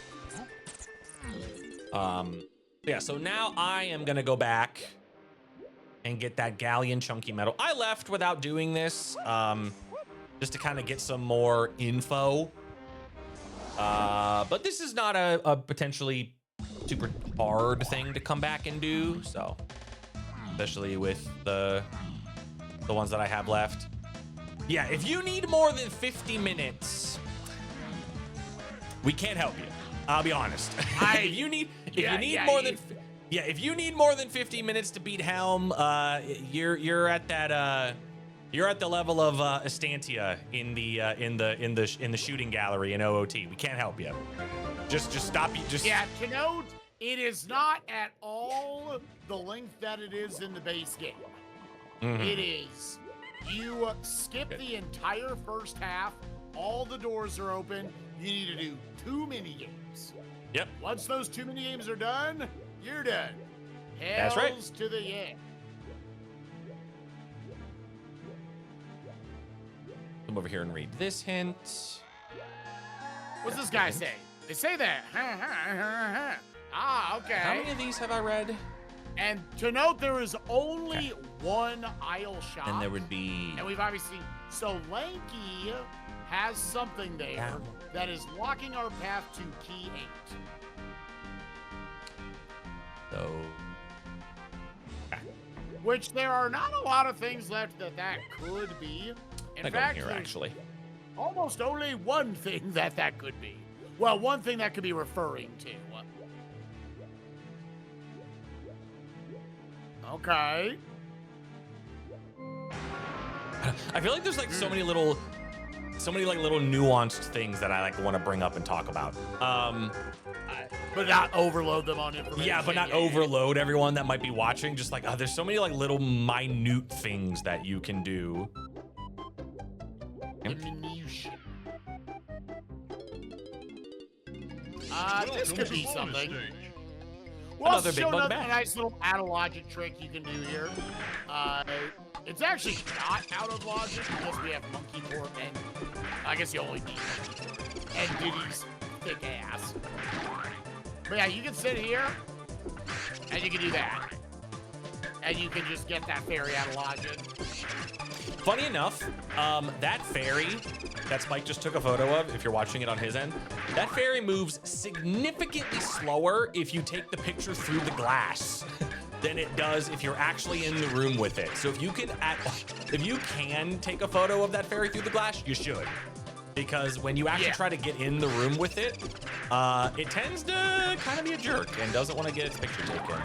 Yeah, so now I am gonna go back and get that galleon chunky metal. I left without doing this, just to kind of get some more info. But this is not a potentially super hard thing to come back and do, so especially with the ones that I have left. Yeah, if you need more than 50 minutes, we can't help you. I'll be honest. If you need more than 50 minutes to beat Helm, you're at that you're at the level of Estantia in the shooting gallery in OOT. We can't help you. Just stop. Yeah, to note, it is not at all the length that it is in the base game. Mm-hmm. It is. You skip the entire first half. All the doors are open. You need to do 2 mini games. Yep. Once those 2 mini games are done, you're done. That's right. Hells to the end. Come over here and read this hint. What's this guy say? They say that. Ah, okay. How many of these have I read? And to note, there is only one aisle shop. And there would be... And we've obviously... So Lanky has something there that is blocking our path to key 8. So... Which there are not a lot of things left that could be. In fact, here, actually. Almost only one thing that could be. Well, one thing that could be referring to. Okay. I feel like there's like so many little so many like little nuanced things that I like want to bring up and talk about. But not overload them on information. Yeah, but not overload everyone that might be watching. Just like, there's so many like little minute things that you can do. This could be something. Stage. Well, Another big bug another back. nice little out of logic trick you can do here. It's actually not out of logic because we have monkey port and I guess you only need and Diddy's thick ass. But yeah, you can sit here and you can do that. And you can just get that fairy out of logic. Funny enough, that fairy that Spike just took a photo of, if you're watching it on his end, that fairy moves significantly slower if you take the picture through the glass than it does if you're actually in the room with it. So if you can take a photo of that fairy through the glass, you should. Because when you actually try to get in the room with it, it tends to kind of be a jerk and doesn't want to get its picture taken.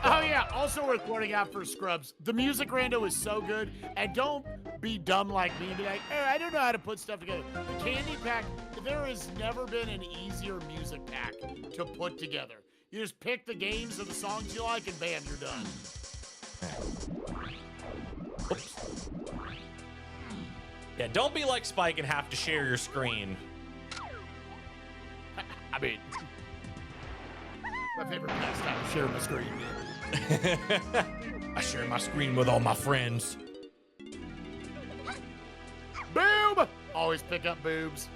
Oh yeah, also worth pointing out for Scrubs, the music rando is so good, and don't be dumb like me and be like, hey, I don't know how to put stuff together. The candy pack, there has never been an easier music pack to put together. You just pick the games or the songs you like, and bam, you're done. Oops. Yeah, don't be like Spike and have to share your screen. I mean, my favorite pastime is sharing my screen. I share my screen with all my friends. Boob! Always pick up boobs.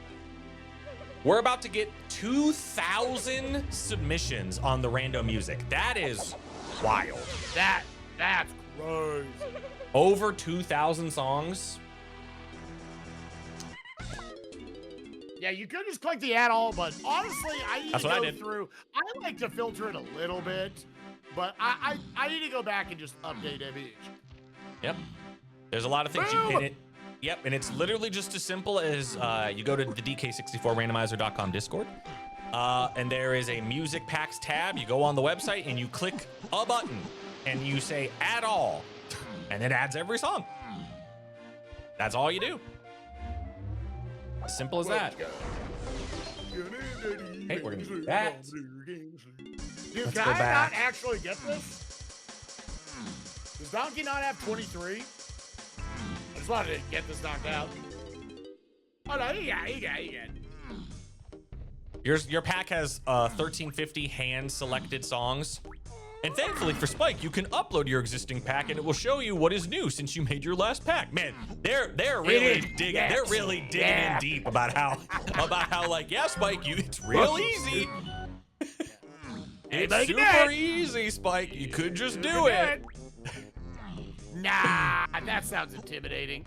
We're about to get 2,000 submissions on the random music. That is wild. That's crazy. Over 2,000 songs. Yeah, you could just click the add all, but honestly, I need That's to what I go did. through. I like to filter it a little bit, but I need to go back and just update image. Yep. There's a lot of things you Boom! can it. Yep, and it's literally just as simple as you go to the DK64randomizer.com Discord, and there is a music packs tab. You go on the website and you click a button, and you say add all, and it adds every song. That's all you do. As simple as that. Hey, we're gonna do that. Dude, Let's can go I back. not actually get this? Does Donkey not have 23? I just wanted to get this knocked out. Oh no, he got it. Your pack has 1350 hand-selected songs. And thankfully for Spike, you can upload your existing pack and it will show you what is new since you made your last pack. Man, they're really digging. Yes. They're really digging in deep about how like, yeah, Spike, it's real easy. It's super easy, Spike. You could just do it. Nah, that sounds intimidating.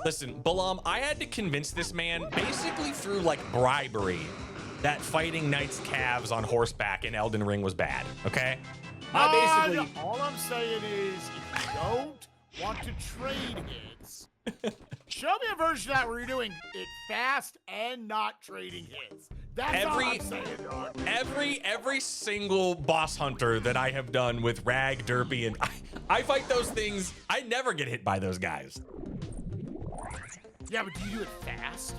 Listen, Balam, I had to convince this man basically through like bribery that fighting knights' calves on horseback in Elden Ring was bad, okay? Basically, all I'm saying is, if you don't want to trade hits, show me a version of that where you're doing it fast and not trading hits. That's all I'm saying, dog. Every single boss hunter that I have done with Rag, Derpy, and I fight those things, I never get hit by those guys. Yeah, but do you do it fast?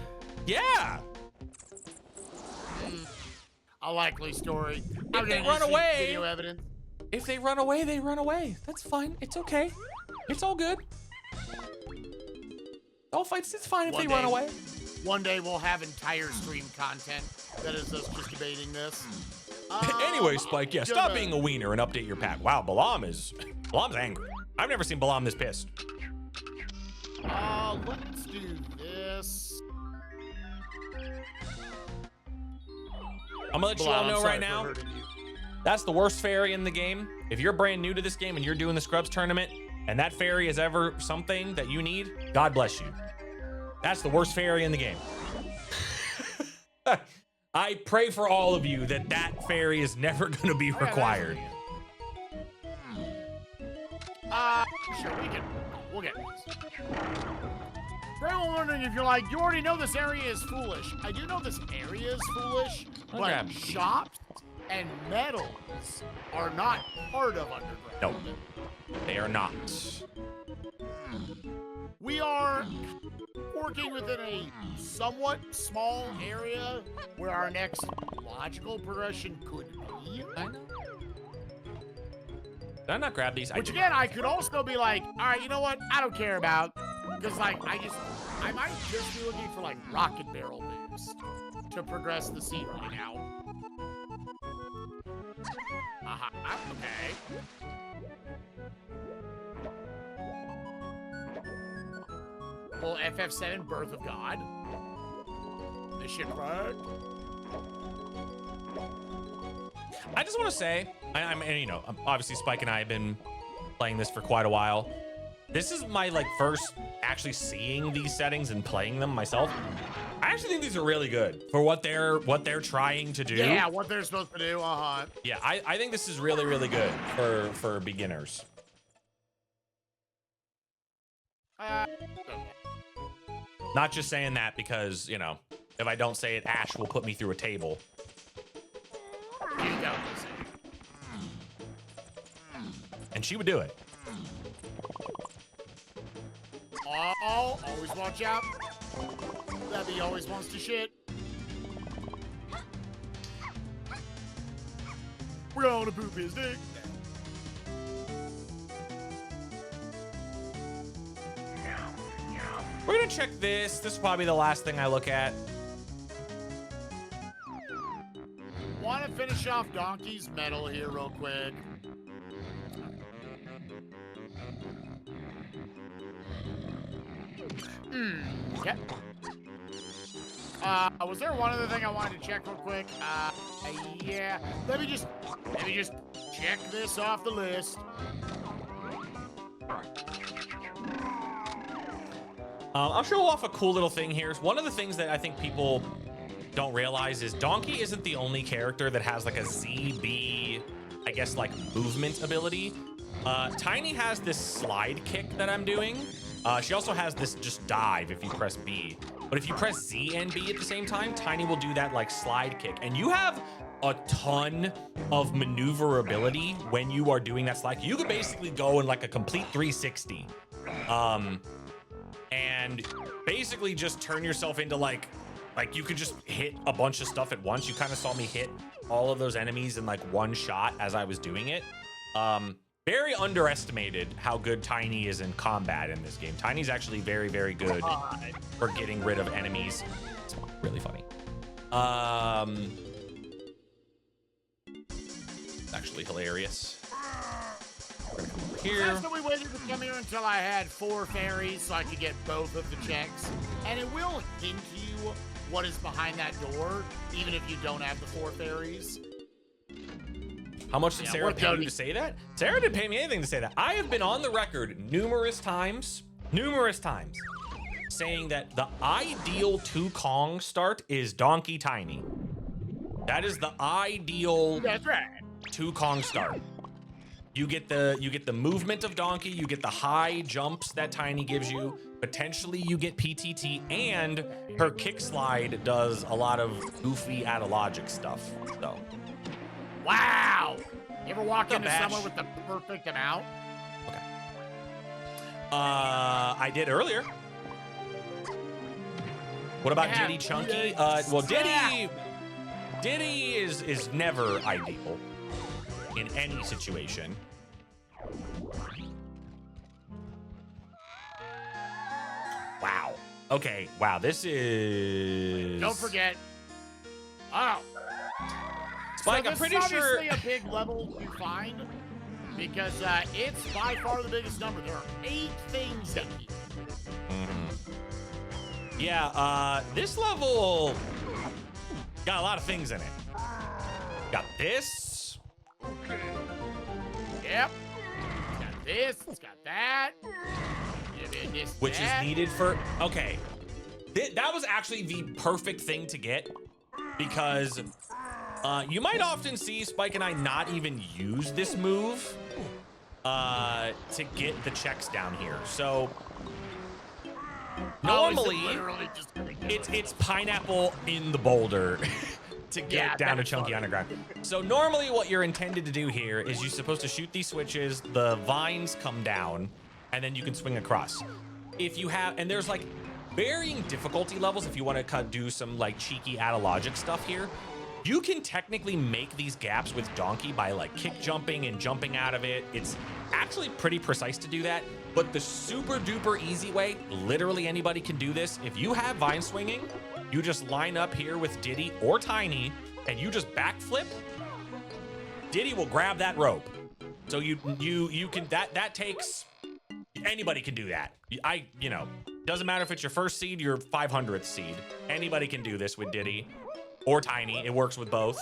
Yeah. A likely story. If they run away, video evidence. If they run away, they run away. That's fine. It's okay. It's all good. All fights, it's fine if they run away. One day we'll have entire stream content that is us just debating this. Anyway, Spike, yeah, stop being a wiener and update your pack. Wow, Balam's angry. I've never seen Balam this pissed. Let's do this. I'm gonna let you all know right now, that's the worst fairy in the game. If you're brand new to this game and you're doing the Scrubs tournament, and that fairy is ever something that you need, God bless you. That's the worst fairy in the game. I pray for all of you that that fairy is never gonna be required. Sure, we'll get this. For anyone wondering if you're like, you already know this area is foolish. I do know this area is foolish, but shops and metals are not part of underground. No, they are not. We are working within a somewhat small area where our next logical progression could be. I know. Did I not grab these? Which again, I could also be like, all right, you know what? I don't care about, because like I might just be looking for like rocket barrel boost to progress the scene right now. Okay. Well, FF7 Birth of God. The shipwreck. I just want to say, and you know, obviously Spike and I have been playing this for quite a while. This is my like first actually seeing these settings and playing them myself. I actually think these are really good for what they're trying to do. Yeah, what they're supposed to do. Yeah, I think this is really, really good for beginners. Not just saying that because, you know, if I don't say it, Ash will put me through a table. And she would do it. Oh, always watch out. Debbie always wants to shit. We're gonna poop his dick. We're gonna check this. This is probably the last thing I look at. Want to finish off Donkey's medal here real quick. Okay. Was there one other thing I wanted to check real quick? Yeah. Let me just check this off the list. I'll show off a cool little thing here. One of the things that I think people don't realize is Donkey isn't the only character that has like a ZB, I guess, like movement ability. Tiny has this slide kick that I'm doing. She also has this just dive if you press B. But if you press Z and B at the same time, Tiny will do that like slide kick. And you have a ton of maneuverability when you are doing that slide. You could basically go in like a complete 360. And basically just turn yourself into like you could just hit a bunch of stuff at once. You kind of saw me hit all of those enemies in like one shot as I was doing it. Very underestimated how good Tiny is in combat in this game. Tiny's actually very, very good for getting rid of enemies. It's really funny. Actually hilarious. We're gonna come over here. That's we waited to come here until I had 4 fairies so I could get both of the checks. And it will hint you what is behind that door, even if you don't have the 4 fairies. How much did Sarah pay you to say that? Sarah didn't pay me anything to say that. I have been on the record numerous times, saying that the ideal 2 Kong start is Donkey Tiny. That is the ideal 2 Kong start. You get the movement of Donkey, you get the high jumps that Tiny gives you. Potentially you get PTT, and her kick slide does a lot of goofy out of logic stuff. So. Wow! You ever walk into somewhere with the perfect amount? Okay. I did earlier. What about Diddy Chunky? Well, Diddy is never ideal in any situation. Wow. Okay. Wow. This is. Don't forget. Oh. Spike, so I'm pretty sure. This is obviously a big level to find because it's by far the biggest number. There are 8 things in here. Mm-hmm. Yeah. This level got a lot of things in it. Got this. Yep. It's got this. It's got that. Which is needed for. Okay. That was actually the perfect thing to get because. You might often see Spike and I not even use this move to get the checks down here. So normally it's pineapple in the boulder to get down to Chunky Underground. So normally what you're intended to do here is you're supposed to shoot these switches, the vines come down, and then you can swing across. If you have, and there's like varying difficulty levels if you want to do some like cheeky logic stuff here. You can technically make these gaps with Donkey by like kick jumping and jumping out of it. It's actually pretty precise to do that, but the super duper easy way, literally anybody can do this. If you have vine swinging, you just line up here with Diddy or Tiny and you just backflip. Diddy will grab that rope. So you can, that takes, anybody can do that. You know, doesn't matter if it's your first seed, your 500th seed. Anybody can do this with Diddy or Tiny. It works with both.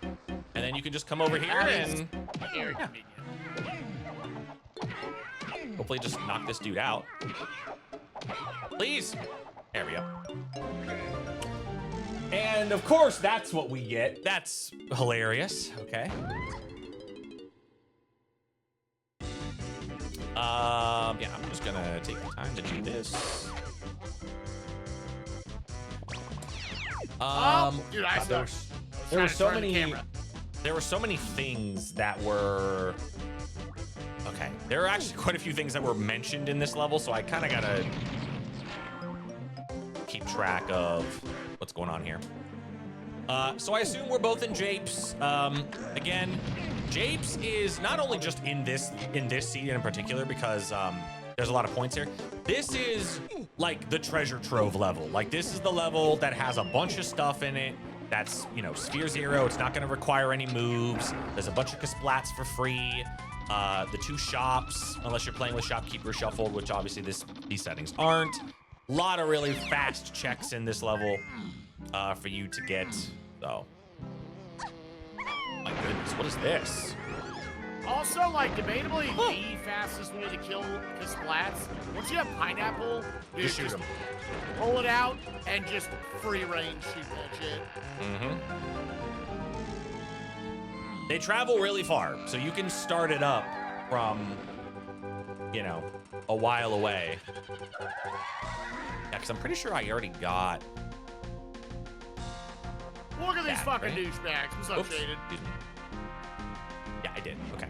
And then you can just come over here and hopefully just knock this dude out. Please. There we go. And of course, that's what we get. That's hilarious. Okay. Yeah, I'm just gonna take the time to do this. Dude, I God, there were so many things that were okay. There are actually quite a few things that were mentioned in this level, so I kind of gotta keep track of what's going on here. So I assume we're both in Japes. Again, Japes is not only just in this seed in particular because there's a lot of points here. This is like the treasure trove level. Like this is the level that has a bunch of stuff in it. That's, you know, Sphere Zero. It's not going to require any moves. There's a bunch of Kasplats for free. The 2 shops, unless you're playing with Shopkeeper Shuffled, which obviously these settings aren't. A lot of really fast checks in this level for you to get. So, my goodness, what is this? Also, like, debatably the fastest way to kill Kasplats. Once you have Pineapple, dude, Just shoot them. Pull it out and just free range shoot that shit. Mm-hmm. They travel really far, so you can start it up from, you know, a while away. Yeah, because I'm pretty sure I already got. Look at these fucking right? douchebags. What's up, Oops. Shaded? Excuse me. Yeah, I did. Okay.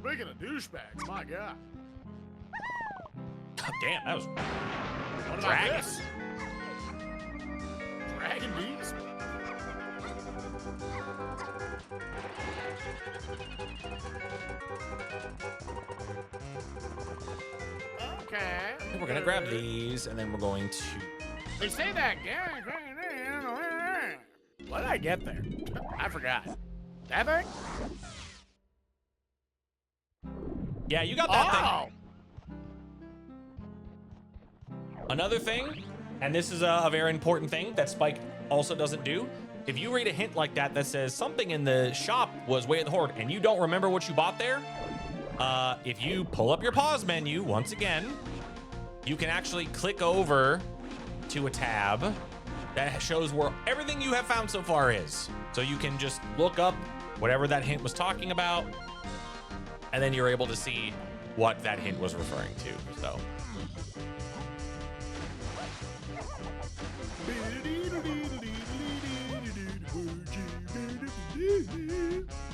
Speaking of douchebags, my god. Oh, damn, that was What about dragon. this? Dragon beast? Okay. We're gonna grab these, and then we're going to. They say that. What did I get there? I forgot. That thing? Yeah, you got that Oh! thing. Another thing, and this is a very important thing that Spike also doesn't do. If you read a hint like that that says something in the shop was way at the Horde and you don't remember what you bought there, if you pull up your pause menu once again, you can actually click over to a tab that shows where everything you have found so far is. So you can just look up whatever that hint was talking about, and then you're able to see what that hint was referring to. So.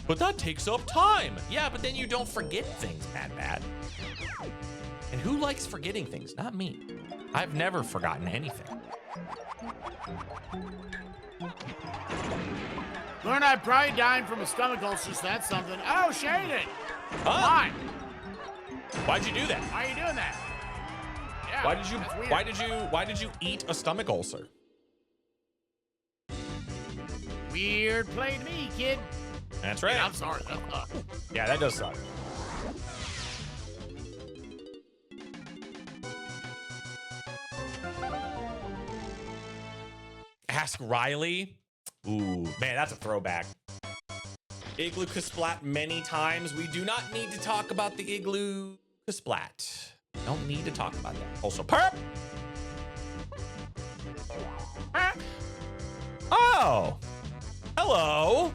But that takes up time. Yeah, but then you don't forget things, Bad. And who likes forgetting things? Not me. I've never forgotten anything. Learn I'm probably dying from a stomach ulcer, so that's something. Oh, Shaded! Huh? Why? Why'd you do that? Why are you doing that? Yeah, Why did you that's weird. why did you eat a stomach ulcer? Weird play to me, kid. That's right. Yeah, I'm sorry. That sucks. Yeah, that does suck. Ask Riley. Ooh, man, that's a throwback. Igloo Kasplat many times. We do not need to talk about the Igloo Kasplat. Don't need to talk about that. Also, perp. Oh, hello.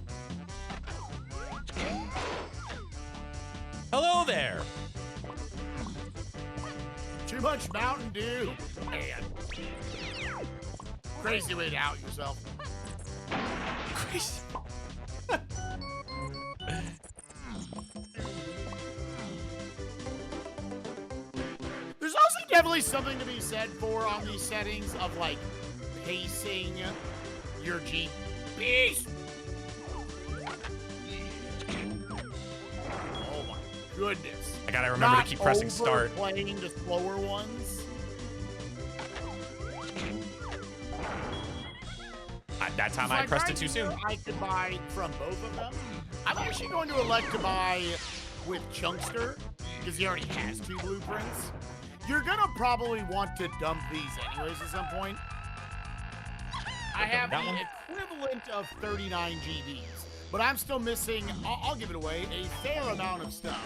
Hello there. Too much Mountain Dew. Man. Crazy way to out yourself. Crazy. definitely something to be said for on these settings of like pacing your GBs. Oh my goodness. I gotta remember Not to keep pressing start. Playing the slower ones. That time I pressed it too soon. I could buy from both of them. I'm actually going to elect to buy with Chunkster because he already has 2 blueprints. You're gonna probably want to dump these anyways at some point. I have the equivalent of 39 GBs, but I'm still missing, I'll give it away, a fair amount of stuff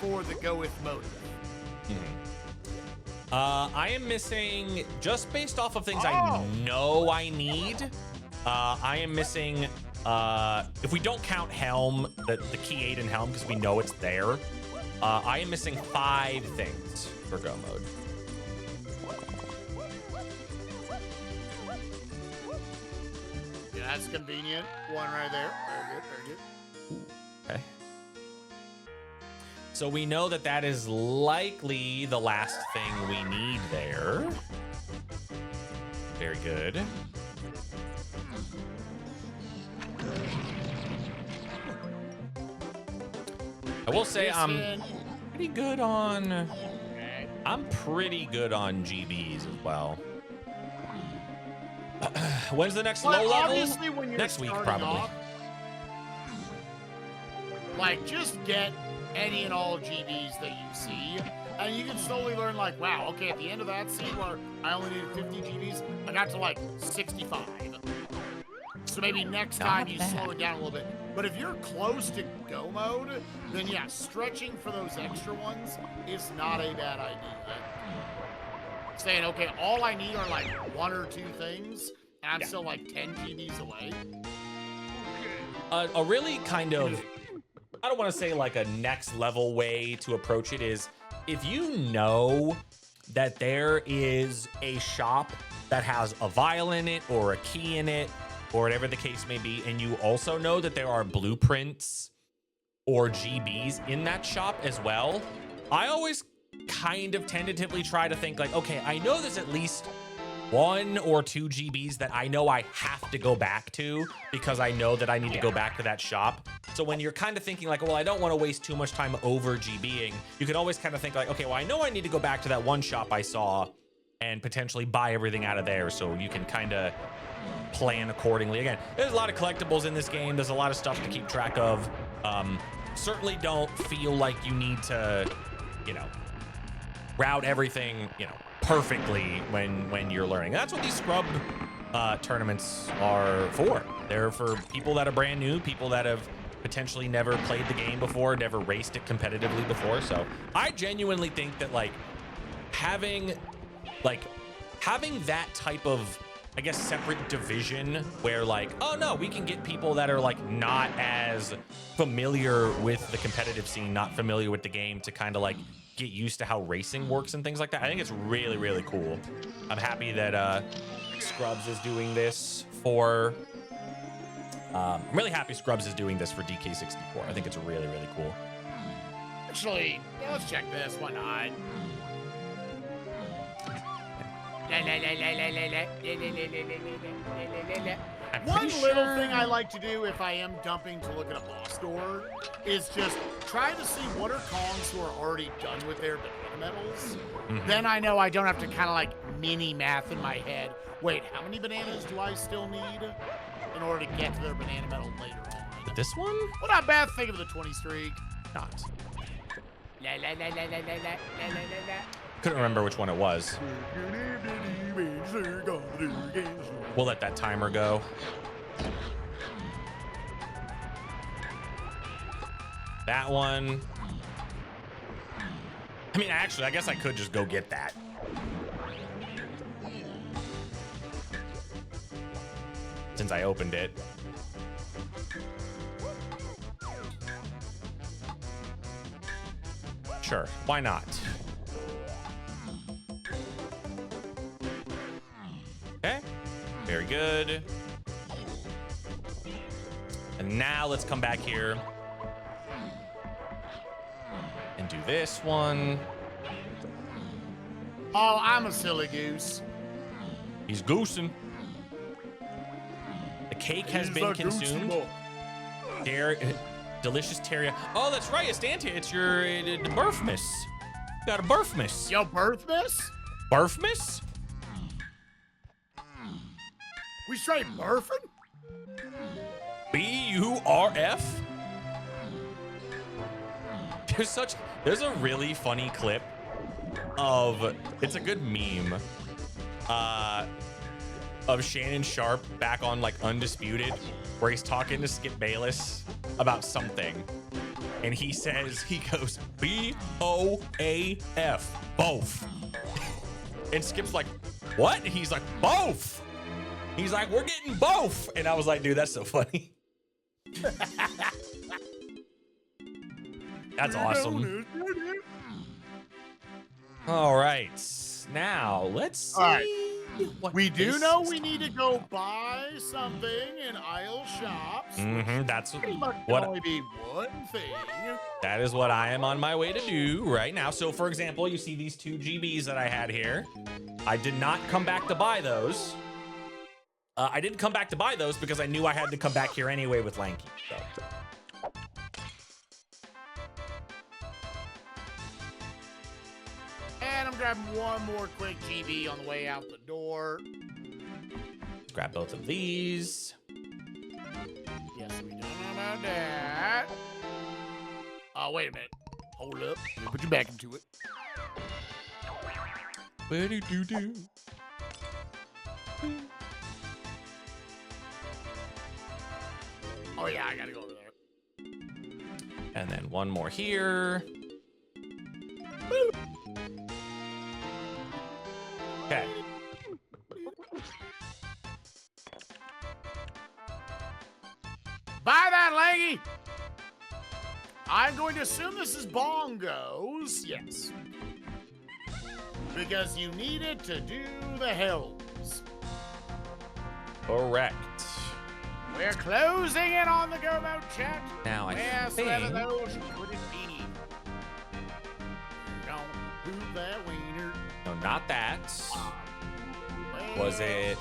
for the go with motive. I am missing, just based off of things I know I need, I am missing, if we don't count Helm, the key 8 in Helm, because we know it's there, I am missing 5 things for go mode. Yeah, that's convenient. One right there. Very good, very good. Okay. So we know that that is likely the last thing we need there. Very good. I will say I'm pretty good on GBs as well. When's the next low level? When you're next week, probably. Off, like, just get any and all GBs that you see, and you can slowly learn, like, wow, okay, at the end of that scene where I only needed 50 GBs, I got to, like, 65. So maybe next time you slow it down a little bit. But if you're close to go mode, then yeah, stretching for those extra ones is not a bad idea. Saying, okay, all I need are like 1 or 2 things, and I'm still like 10 GBs away. A really kind of, I don't want to say like a next level way to approach it is, if you know that there is a shop that has a vial in it or a key in it, or whatever the case may be, and you also know that there are blueprints or GBs in that shop as well, I always kind of tentatively try to think like, okay, I know there's at least 1 or 2 GBs that I know I have to go back to because I know that I need to go back to that shop. So when you're kind of thinking like, well, I don't want to waste too much time over GBing, you could always kind of think like, okay, well, I know I need to go back to that one shop I saw and potentially buy everything out of there, so you can kind of plan accordingly. Again, there's a lot of collectibles in this game. There's a lot of stuff to keep track of. Certainly don't feel like you need to, you know, route everything, you know, perfectly when you're learning. That's what these scrub tournaments are for. They're for people that are brand new, people that have potentially never played the game before, never raced it competitively before. So I genuinely think that like having that type of, I guess, separate division where like, oh no, we can get people that are like not as familiar with the competitive scene, not familiar with the game, to kind of like get used to how racing works and things like that. I think it's really, really cool. I'm happy that Scrubs is doing this for, I'm really happy Scrubs is doing this for DK64. I think it's really, really cool. Actually, yeah, let's check this. Why not? One little thing I like to do if I am dumping to look at a boss door is just try to see what are Kongs who are already done with their banana medals. Then I know I don't have to kind of like mini math in my head. Wait, how many bananas do I still need in order to get to their banana medal later on? This one? Well, not bad. Think of the 20 streak. Not. Couldn't remember which one it was. We'll let that timer go. That one. I mean, actually, I guess I could just go get that. Since I opened it. Sure, why not? Okay, very good. And now let's come back here and do this one. Oh, I'm a silly goose. He's goosing. The cake has been consumed. Delicious teriyaki. Oh, that's right. It's Dante. It's your birthmas. You got a birthmas. Yo, birthmas? Birthmas? We straight birthing? B-U-R-F? There's a really funny clip of, it's a good meme, of Shannon Sharp back on like Undisputed, where he's talking to Skip Bayless about something. And he goes, B-O-A-F, both. And Skip's like, what? And he's like, both. He's like, we're getting both. And I was like, dude, that's so funny. That's awesome. All right. Now, let's see. All right. What We do this know is we need to go buy something in aisle shops. That's Pretty much can what only be one thing. that is what I am on my way to do right now. So, for example, you see these 2 GBs that I had here. I did not come back to buy those. I didn't come back to buy those because I knew I had to come back here anyway with Lanky. So. And I'm grabbing one more quick GB on the way out the door. Grab both of these. Yes, we don't know about that. Oh, wait a minute. Hold up. Let me put you back into it. Ba-do-do-do. Oh, yeah, I gotta go over there. And then one more here. Okay. Buy that, Leggy! I'm going to assume this is bongos. Yes. Because you need it to do the Helms. Correct. We're closing in on the go mode, chat. Now I Where think of those would it be? Don't poop that wiener. no, not that. Was it?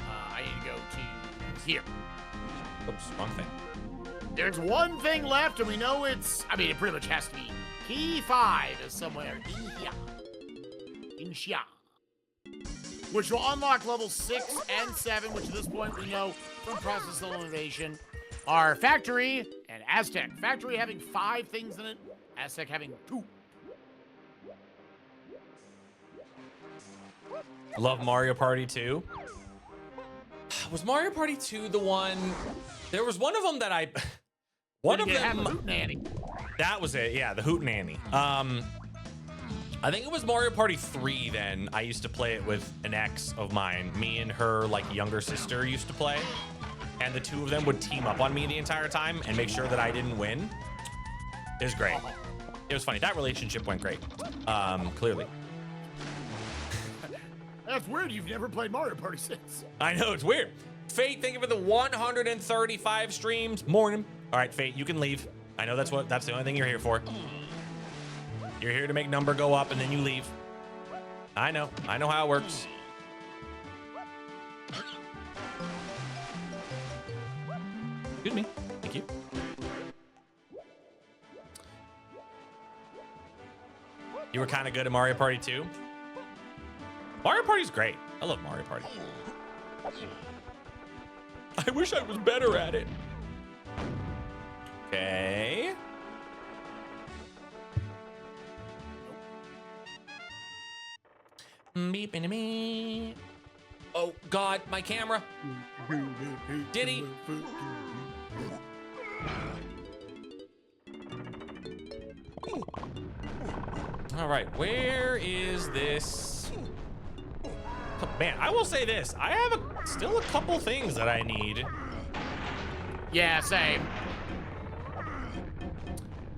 I need to go to here. Oops, wrong thing. There's one thing left, and we know it's. I mean, it pretty much has to be. Key 5 is somewhere in here. In here. Which will unlock levels 6 and 7, which at this point we know from Process Elimination are Factory and Aztec. Factory having 5 things in it, Aztec having 2. Love Mario Party 2. Was Mario Party 2 the one? There was one of them that I. One of them. Hootenanny. That was it. Yeah, the Hootenanny. I think it was Mario Party 3 then. I used to play it with an ex of mine. Me and her like younger sister used to play. And the two of them would team up on me the entire time and make sure that I didn't win. It was great. It was funny. That relationship went great. Clearly. That's weird. You've never played Mario Party since. I know, it's weird. Fate, thank you for the 135 streams. Morning. All right, Fate, you can leave. I know that's the only thing you're here for. You're here to make number go up and then you leave. I know how it works. Excuse me. Thank you. You were kind of good at Mario Party 2. Mario Party's great. I love Mario Party. I wish I was better at it. Okay. Beeping me. Oh God, my camera. Did he? All right, where is this? Man, I will say this. I have still a couple things that I need. Yeah, same.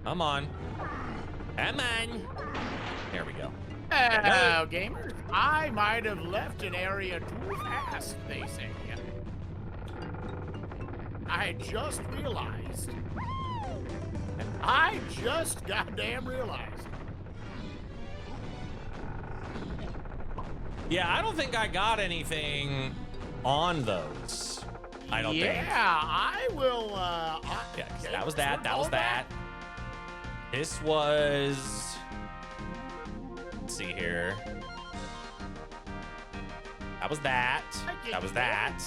Come on. Come on. There we go. Hello, gamers. I might have left an area too fast, they say. I just realized. I just goddamn realized. Yeah, I don't think I got anything on those. I don't think. Yeah, I will. Yeah, okay, that was so that. we're That was going that. back. This was. Let's see here. That was that. That was that.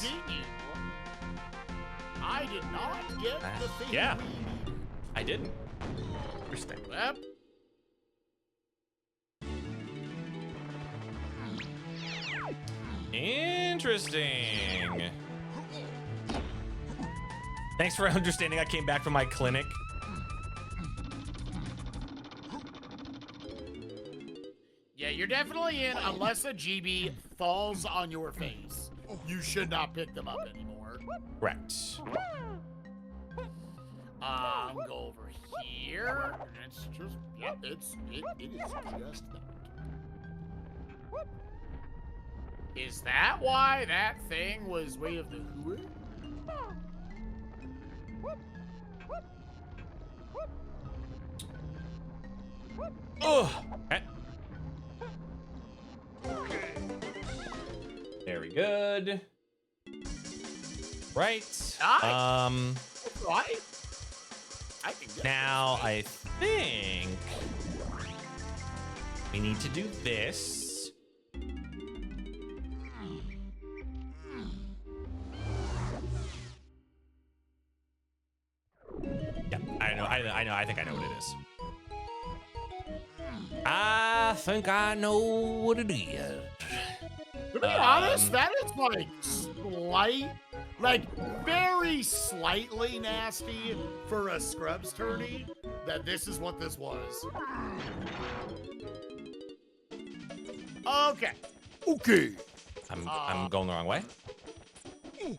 I did not get the thing. Yeah, I didn't. Respect that. Interesting. Thanks for understanding. I came back from my clinic. Yeah, you're definitely in unless a GB falls on your face. You should not pick them up anymore. Correct. Go over here. It's just, yeah, it is just that. Is that why that thing was Way of the Hooer? Oh, very good. Right. Right. I can get Now this. I think we need to do this. Yeah, I know. I think I know what it is. I think I know what it is. To be honest, that is like very slightly nasty for a Scrubs tourney. That this is what this was. Okay. Okay. I'm going the wrong way.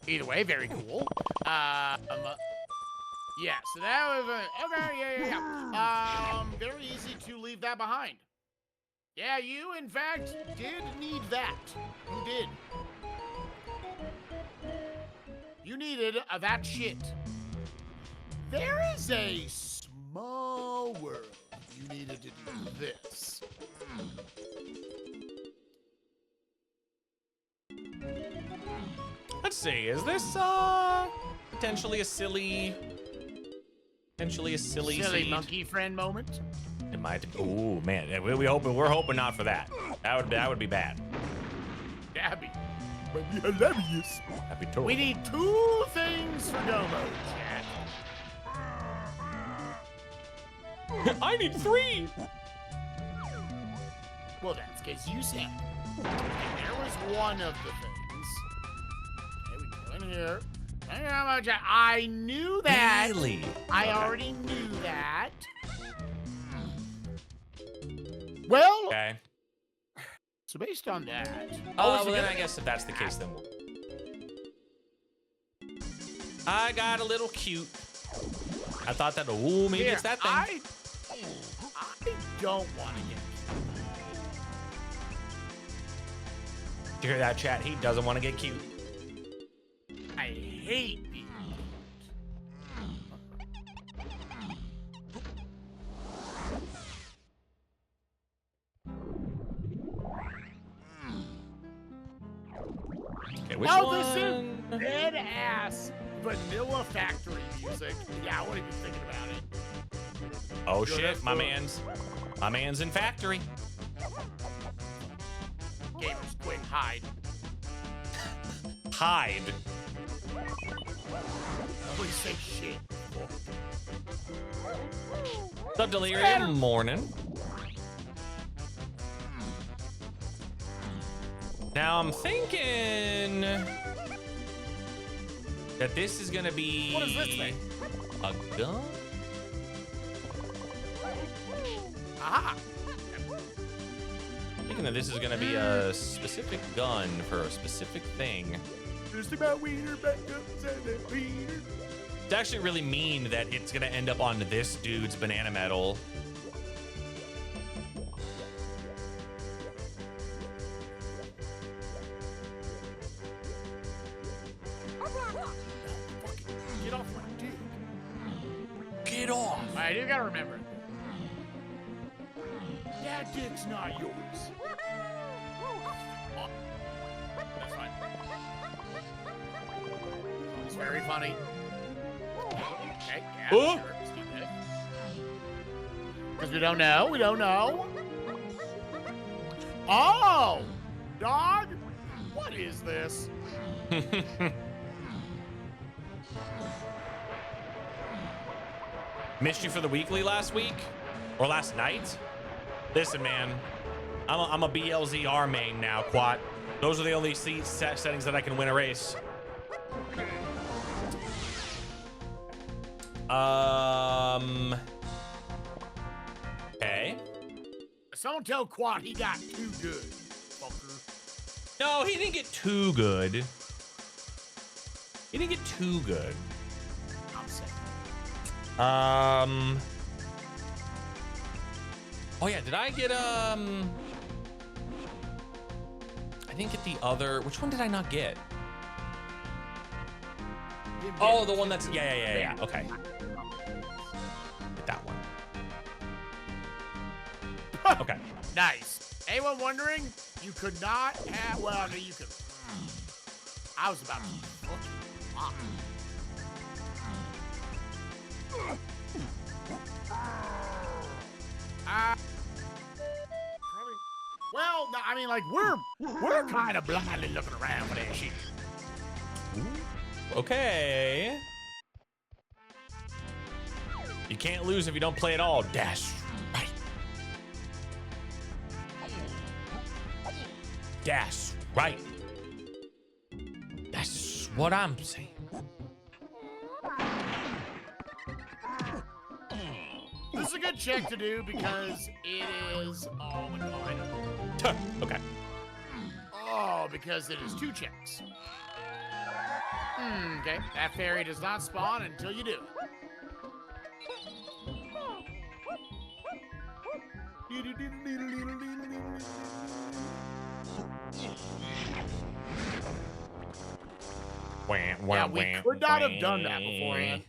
Either way, very cool. Yeah, so that was okay, yeah. Very easy to leave that behind. Yeah, you in fact did need that. You did. You needed that shit. There is a small world. You needed to do this. Let's see. Is this potentially a silly Silly seed? monkey friend moment? It might. Oh man, we're hoping not for that. That would be bad. Dabby. But be hilarious. That'd be terrible. We need 2 things for go mode, chat. I need 3. Well, that's because you said. Okay, there was one of the things. Okay, we go in here. I knew that. Really? I Okay. already knew that. Well, Okay. so based on that. Oh, well then I guess if that's the case, then I got a little cute. I thought that. Oh, maybe Here, it's that thing. I don't want to get. Did you hear that, chat? He doesn't want to get cute. I hate being Okay, which Oh, one? this is dead ass vanilla factory music. Yeah, I wasn't even thinking about it. Oh Yo, shit, that's my good. man's in factory. Gamers, quick, hide. Hide. Please say shit. What's up, Delirium? Morning. Now I'm thinking that this is gonna be What is this thing? a gun. Aha! Thinking that this is gonna be a specific gun for a specific thing. Just about wiener backups and that wiener. It's actually really mean that it's gonna end up on this dude's banana medal. Get off my dick. Get off! Alright, you gotta remember. That dick's not yours. very funny. Okay, yeah, Oh. sure. Let's do that. Because we don't know. We don't know. Oh! Dog? What is this? Missed you for the weekly last week? Or last night? Listen, man. I'm a BLZR main now, Quat. Those are the only settings that I can win a race. Okay. Someone tell Quad he got too good, fucker. No, he didn't get too good. He didn't get too good. I'm sick. Oh yeah, did I get I didn't get the other. Which one did I not get? Oh, the one that's yeah. Okay. Get that one. Okay. Nice. Anyone wondering? You could not have. Well, no, you could. I was about to fucking pop. Probably. Well, no, I mean, like we're kind of blindly looking around for that shit. Okay. You can't lose if you don't play at all. Dash right. Dash right. That's what I'm saying. This is a good check to do because it is. Oh my god. Okay. Oh, because it is 2 checks. Okay. That fairy does not spawn until you do. Yeah, we could not have done that beforehand.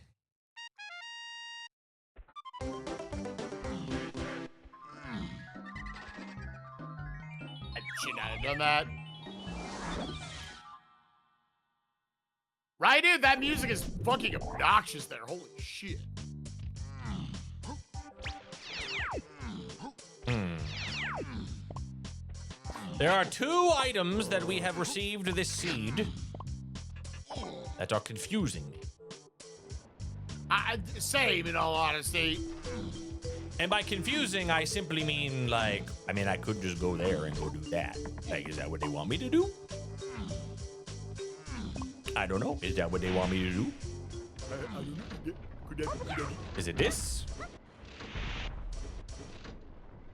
I should not have done that. Right, dude? That music is fucking obnoxious there. Holy shit. There are 2 items that we have received this seed that are confusing me. Same, in all honesty. And by confusing, I simply mean, like, I mean, I could just go there and go do that. Like, is that what they want me to do? I don't know. Is that what they want me to do? Is it this?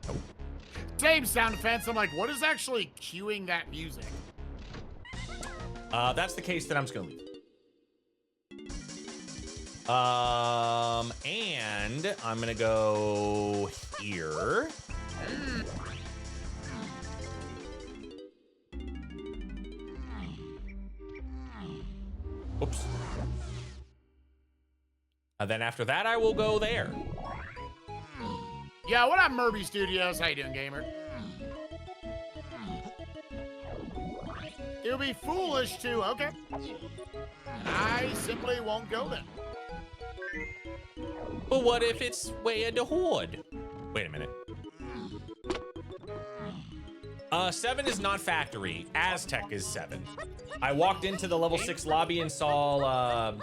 No. Same sound effects. I'm like, what is actually cueing that music? That's the case that I'm just gonna leave. And I'm gonna go here. Oops. And then after that, I will go there. Yeah, what up, Murby Studios? How you doing, gamer? It would be foolish to. Okay. I simply won't go then. But what if it's way at the horde? Wait a minute. 7 is not factory. Aztec is 7. I walked into the level 6 lobby and saw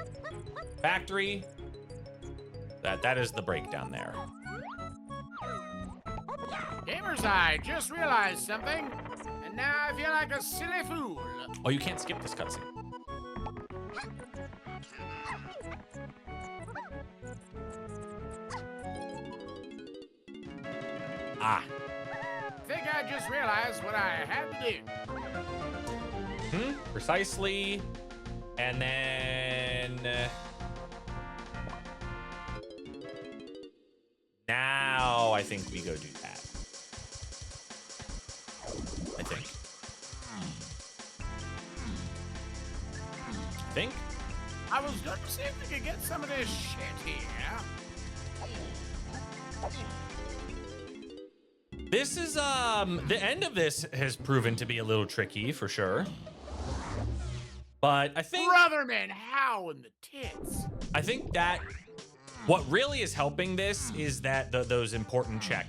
factory. That is the breakdown there. Gamers, I just realized something, and now I feel like a silly fool. Oh, you can't skip this cutscene. Ah. I think I just realized what I had to do. Precisely. And then... now I think we go do that. I think. I was going to see if we could get some of this shit here. This is, the end of this has proven to be a little tricky, for sure. But I think Brotherman, how in the tits? I think that what really is helping this is that those important check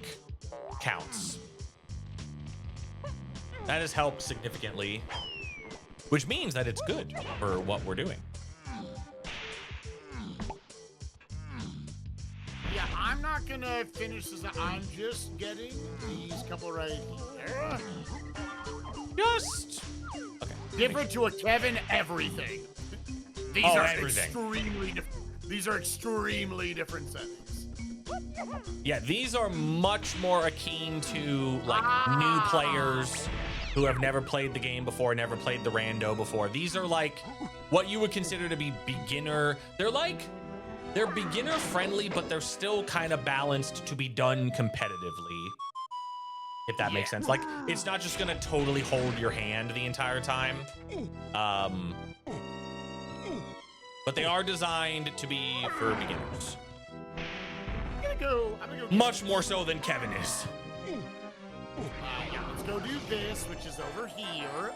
counts. That has helped significantly, which means that it's good for what we're doing. Yeah, I'm not gonna finish this. I'm just getting these couple right here. Just okay. Different to a Kevin everything. These Oh, are everything. extremely different. These are extremely different settings. Yeah, these are much more akin to like new players who have never played the game before, never played the rando before. These are like what you would consider to be beginner. They're beginner friendly, but they're still kind of balanced to be done competitively. If that makes sense. Like, it's not just gonna totally hold your hand the entire time. But they are designed to be for beginners. I'm gonna go. Much more so than Kevin is. Yeah, let's go do this, which is over here.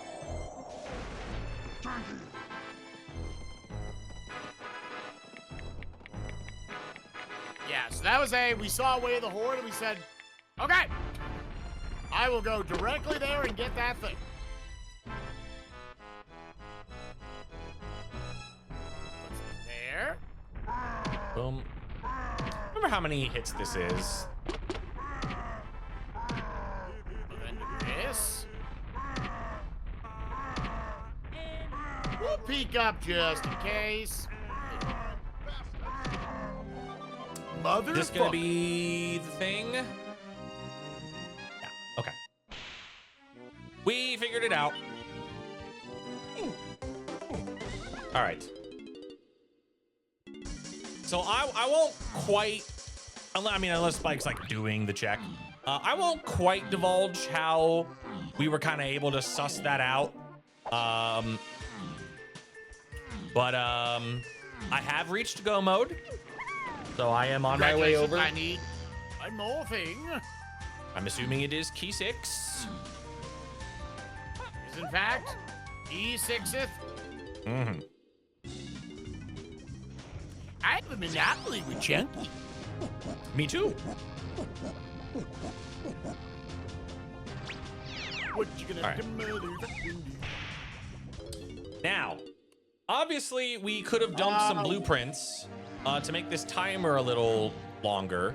Yeah, so that was we saw Way of the Horde and we said, okay, I will go directly there and get that thing. What's there? Boom. Remember how many hits this is? And then do this. We'll peek up just in case. Mother. This gonna be the thing? Yeah, okay. We figured it out. All right. So I won't quite, I mean, unless Spike's like doing the check, I won't quite divulge how we were kind of able to suss that out. But I have reached go mode. So I am on my way over. I need one more thing. I'm assuming it is key 6. Is in fact E6th. Mm-hmm. I have a monopoly with Gentle. Me too. What you gonna All right. do? Now, obviously, we could have dumped some blueprints to make this timer a little longer.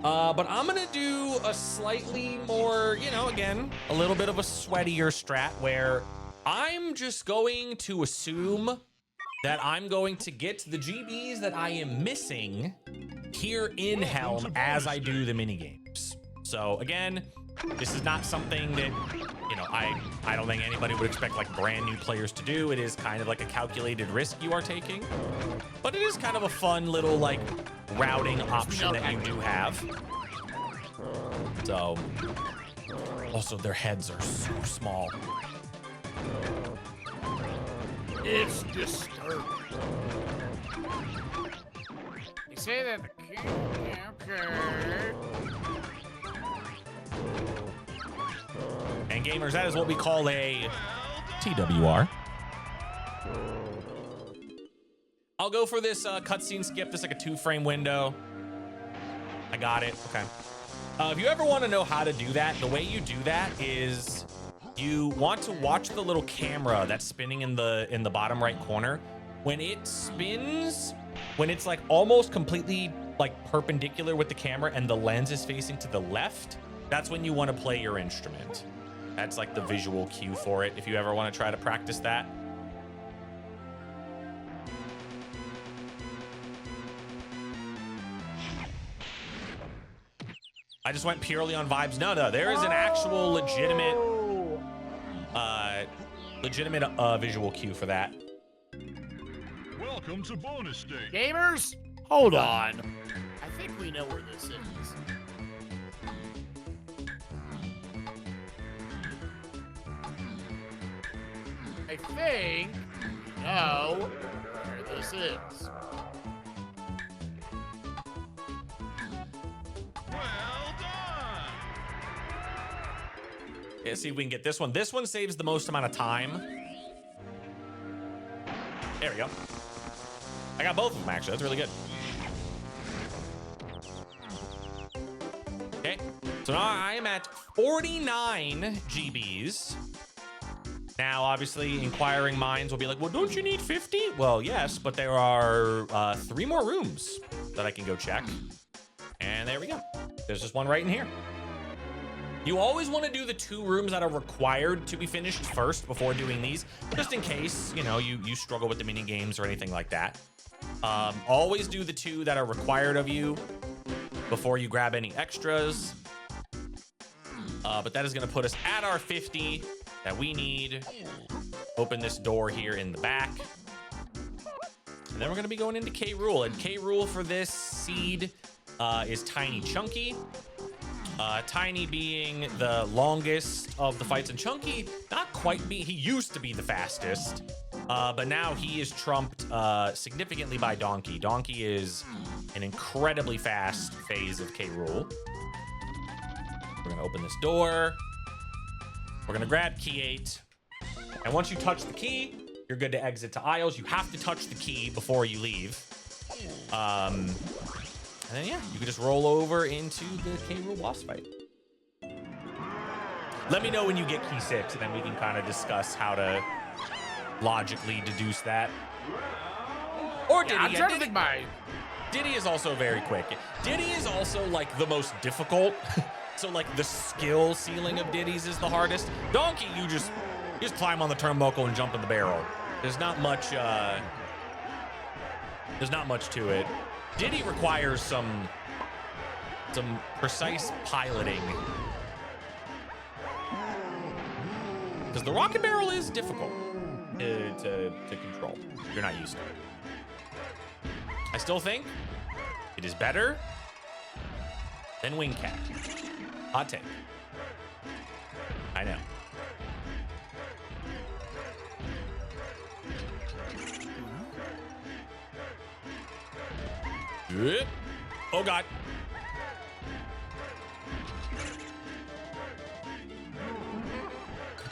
But I'm gonna do a slightly more, you know, again, a little bit of a sweatier strat where I'm just going to assume that I'm going to get the GBs that I am missing here in Helm as I do the minigames. So again, this is not something that, you know, I don't think anybody would expect like brand new players to do. It is kind of like a calculated risk you are taking, but it is kind of a fun little like routing option that you do have. So, also their heads are so small. It's disturbing. You say that the king. Okay. And gamers, that is what we call a TWR. I'll go for this cutscene skip. This is like a 2-frame window. I got it. Okay. If you ever want to know how to do that, the way you do that is you want to watch the little camera that's spinning in the bottom right corner. When it spins, when it's like almost completely like perpendicular with the camera and the lens is facing to the left, that's when you want to play your instrument. That's like the visual cue for it if you ever want to try to practice that. I just went purely on vibes. No, there is an actual legitimate visual cue for that. Welcome to bonus stage. Gamers, hold on. I think we know where this is. I think we know where this is. Well done. Let's see if we can get this one. This one saves the most amount of time. There we go. I got both of them, actually. That's really good. Okay. So now I am at 49 GBs. Now, obviously, inquiring minds will be like, well, don't you need 50? Well, yes, but there are 3 more rooms that I can go check. And there we go. There's just one right in here. You always want to do the 2 rooms that are required to be finished first before doing these, just in case, you know, you struggle with the mini games or anything like that. Always do the 2 that are required of you before you grab any extras. But that is going to put us at our 50 that we need. Open this door here in the back. And then we're going to be going into K. Rool. And K. Rool for this seed is Tiny Chunky. Tiny being the longest of the fights, and Chunky not quite be. He used to be the fastest, but now he is trumped significantly by Donkey. Donkey is an incredibly fast phase of K. Rool. We're gonna open this door. We're gonna grab key 8, and once you touch the key, you're good to exit to aisles. You have to touch the key before you leave. And then, yeah, you can just roll over into the K. Rool boss fight. Let me know when you get key 6, and then we can kind of discuss how to logically deduce that. Or Diddy. I'm trying to think Diddy is also very quick. Diddy is also, like, the most difficult. So, like, the skill ceiling of Diddy's is the hardest. Donkey, you just climb on the turnbuckle and jump in the barrel. There's not much to it. Diddy requires some precise piloting, because the rocket barrel is difficult to control if you're not used to it. I still think it is better than Wing Cat. Hot take. I know. Oh God.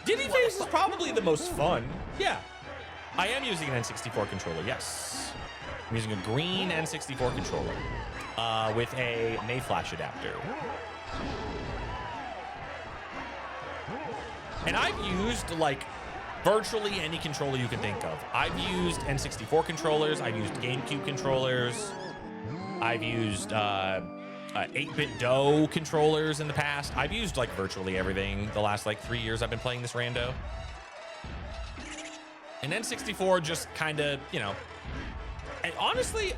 Diddy Phase is probably the most fun. Yeah. I am using an N64 controller, yes. I'm using a green N64 controller with a Mayflash adapter. And I've used, like, virtually any controller you can think of. I've used N64 controllers, I've used GameCube controllers, I've used 8-bit DOE controllers in the past. I've used, like, virtually everything the last, like, 3 years I've been playing this rando. And N64 just kind of, you know, and honestly,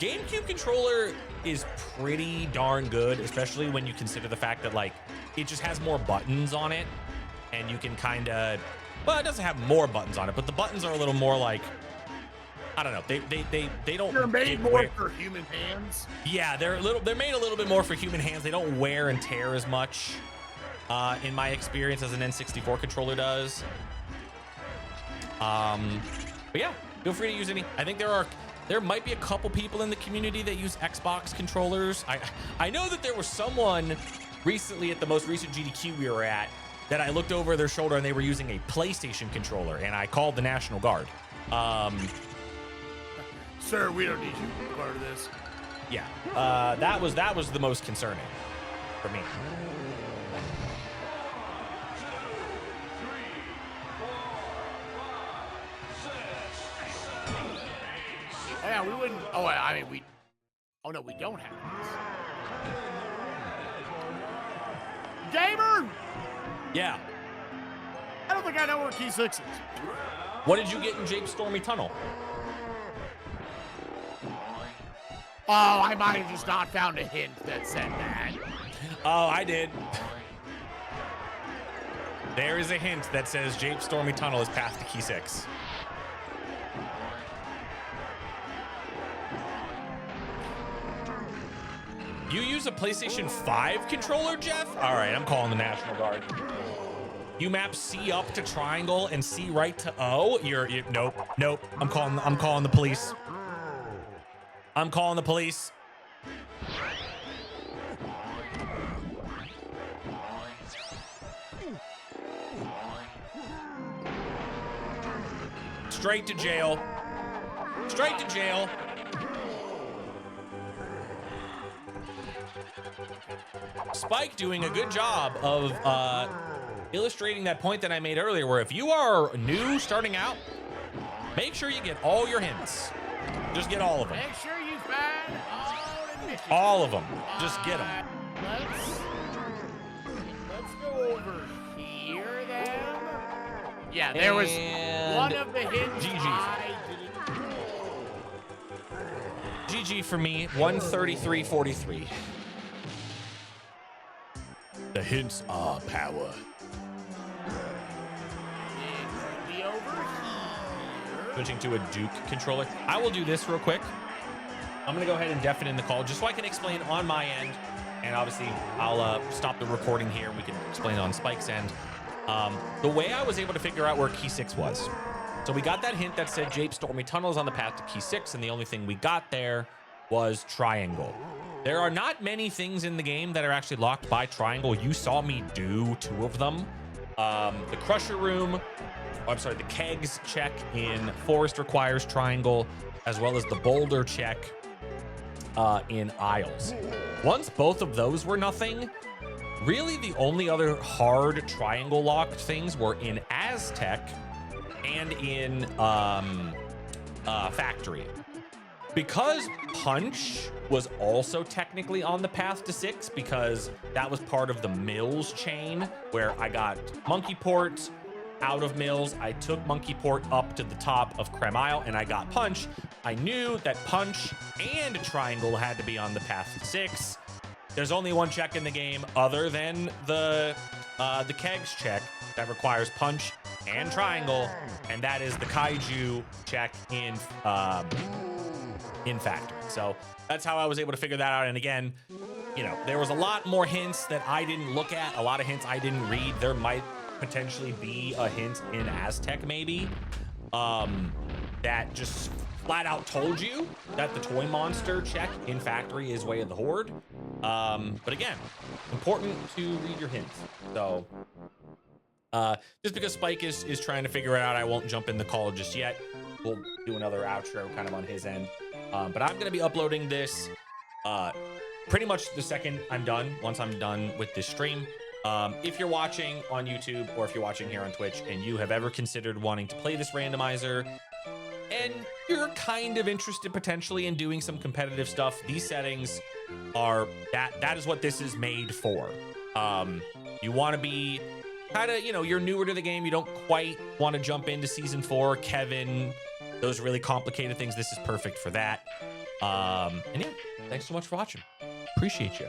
GameCube controller is pretty darn good, especially when you consider the fact that, like, it just has more buttons on it, and you can kind of, well, it doesn't have more buttons on it, but the buttons are a little more like, I don't know. They don't. They're made more for human hands. Yeah, they're made a little bit more for human hands. They don't wear and tear as much, in my experience, as an N64 controller does. But yeah, feel free to use any. I think there might be a couple people in the community that use Xbox controllers. I know that there was someone recently at the most recent GDQ we were at that I looked over their shoulder and they were using a PlayStation controller, and I called the National Guard. Sir, we don't need you to be part of this. Yeah, that was the most concerning for me. Oh yeah, we wouldn't. Oh, I mean, we. Oh no, we don't have this. Gamer. Yeah. I don't think I know where key 6 is. What did you get in Jape's Stormy Tunnel? Oh, I might have just not found a hint that said that. Oh, I did. There is a hint that says Jape's Stormy Tunnel is path to key 6. You use a PlayStation 5 controller, Jeff? All right, I'm calling the National Guard. You map C up to triangle and C right to O. Nope. I'm calling the police. I'm calling the police. Straight to jail. Straight to jail. Spike doing a good job of illustrating that point that I made earlier, where if you are new starting out, make sure you get all your hints. Just get all of them. Make sure you find All of them. Just get them. Let's go over here then. Yeah, there was one of the hints. GG for me, 133.43. The hints are power. Switching to a Duke controller. I will do this real quick. I'm gonna go ahead and deafen the call just so I can explain on my end. And obviously I'll stop the recording here. We can explain on Spike's end. The way I was able to figure out where key 6 was. So we got that hint that said Jape Stormy Tunnels on the path to key 6, and the only thing we got there was triangle. There are not many things in the game that are actually locked by triangle. You saw me do 2 of them. The Crusher Room, I'm sorry, the Kegs check in Forest requires triangle, as well as the Boulder check in Isles. Once both of those were nothing, really the only other hard triangle locked things were in Aztec and in Factory. Because Punch was also technically on the path to 6, because that was part of the Mills chain where I got Monkey Port out of Mills. I took Monkey Port up to the top of Creme Isle and I got Punch. I knew that Punch and Triangle had to be on the path to 6. There's only one check in the game other than the Kegs check that requires Punch and Triangle, and that is the Kaiju check in Factory. So that's how I was able to figure that out. And again, you know, there was a lot more hints that I didn't look at, a lot of hints I didn't read. There might potentially be a hint in Aztec maybe that just flat out told you that the toy monster check in Factory is Way of the Horde. But again, important to read your hints. So just because Spike is trying to figure it out, I won't jump in the call just yet. We'll do another outro kind of on his end. But I'm going to be uploading this pretty much the second I'm done, once I'm done with this stream. If you're watching on YouTube or if you're watching here on Twitch and you have ever considered wanting to play this randomizer and you're kind of interested potentially in doing some competitive stuff, these settings are, that is what this is made for. You want to be kind of, you know, you're newer to the game, you don't quite want to jump into season 4, Kevin, those really complicated things. This is perfect for that. And yeah, thanks so much for watching. Appreciate you.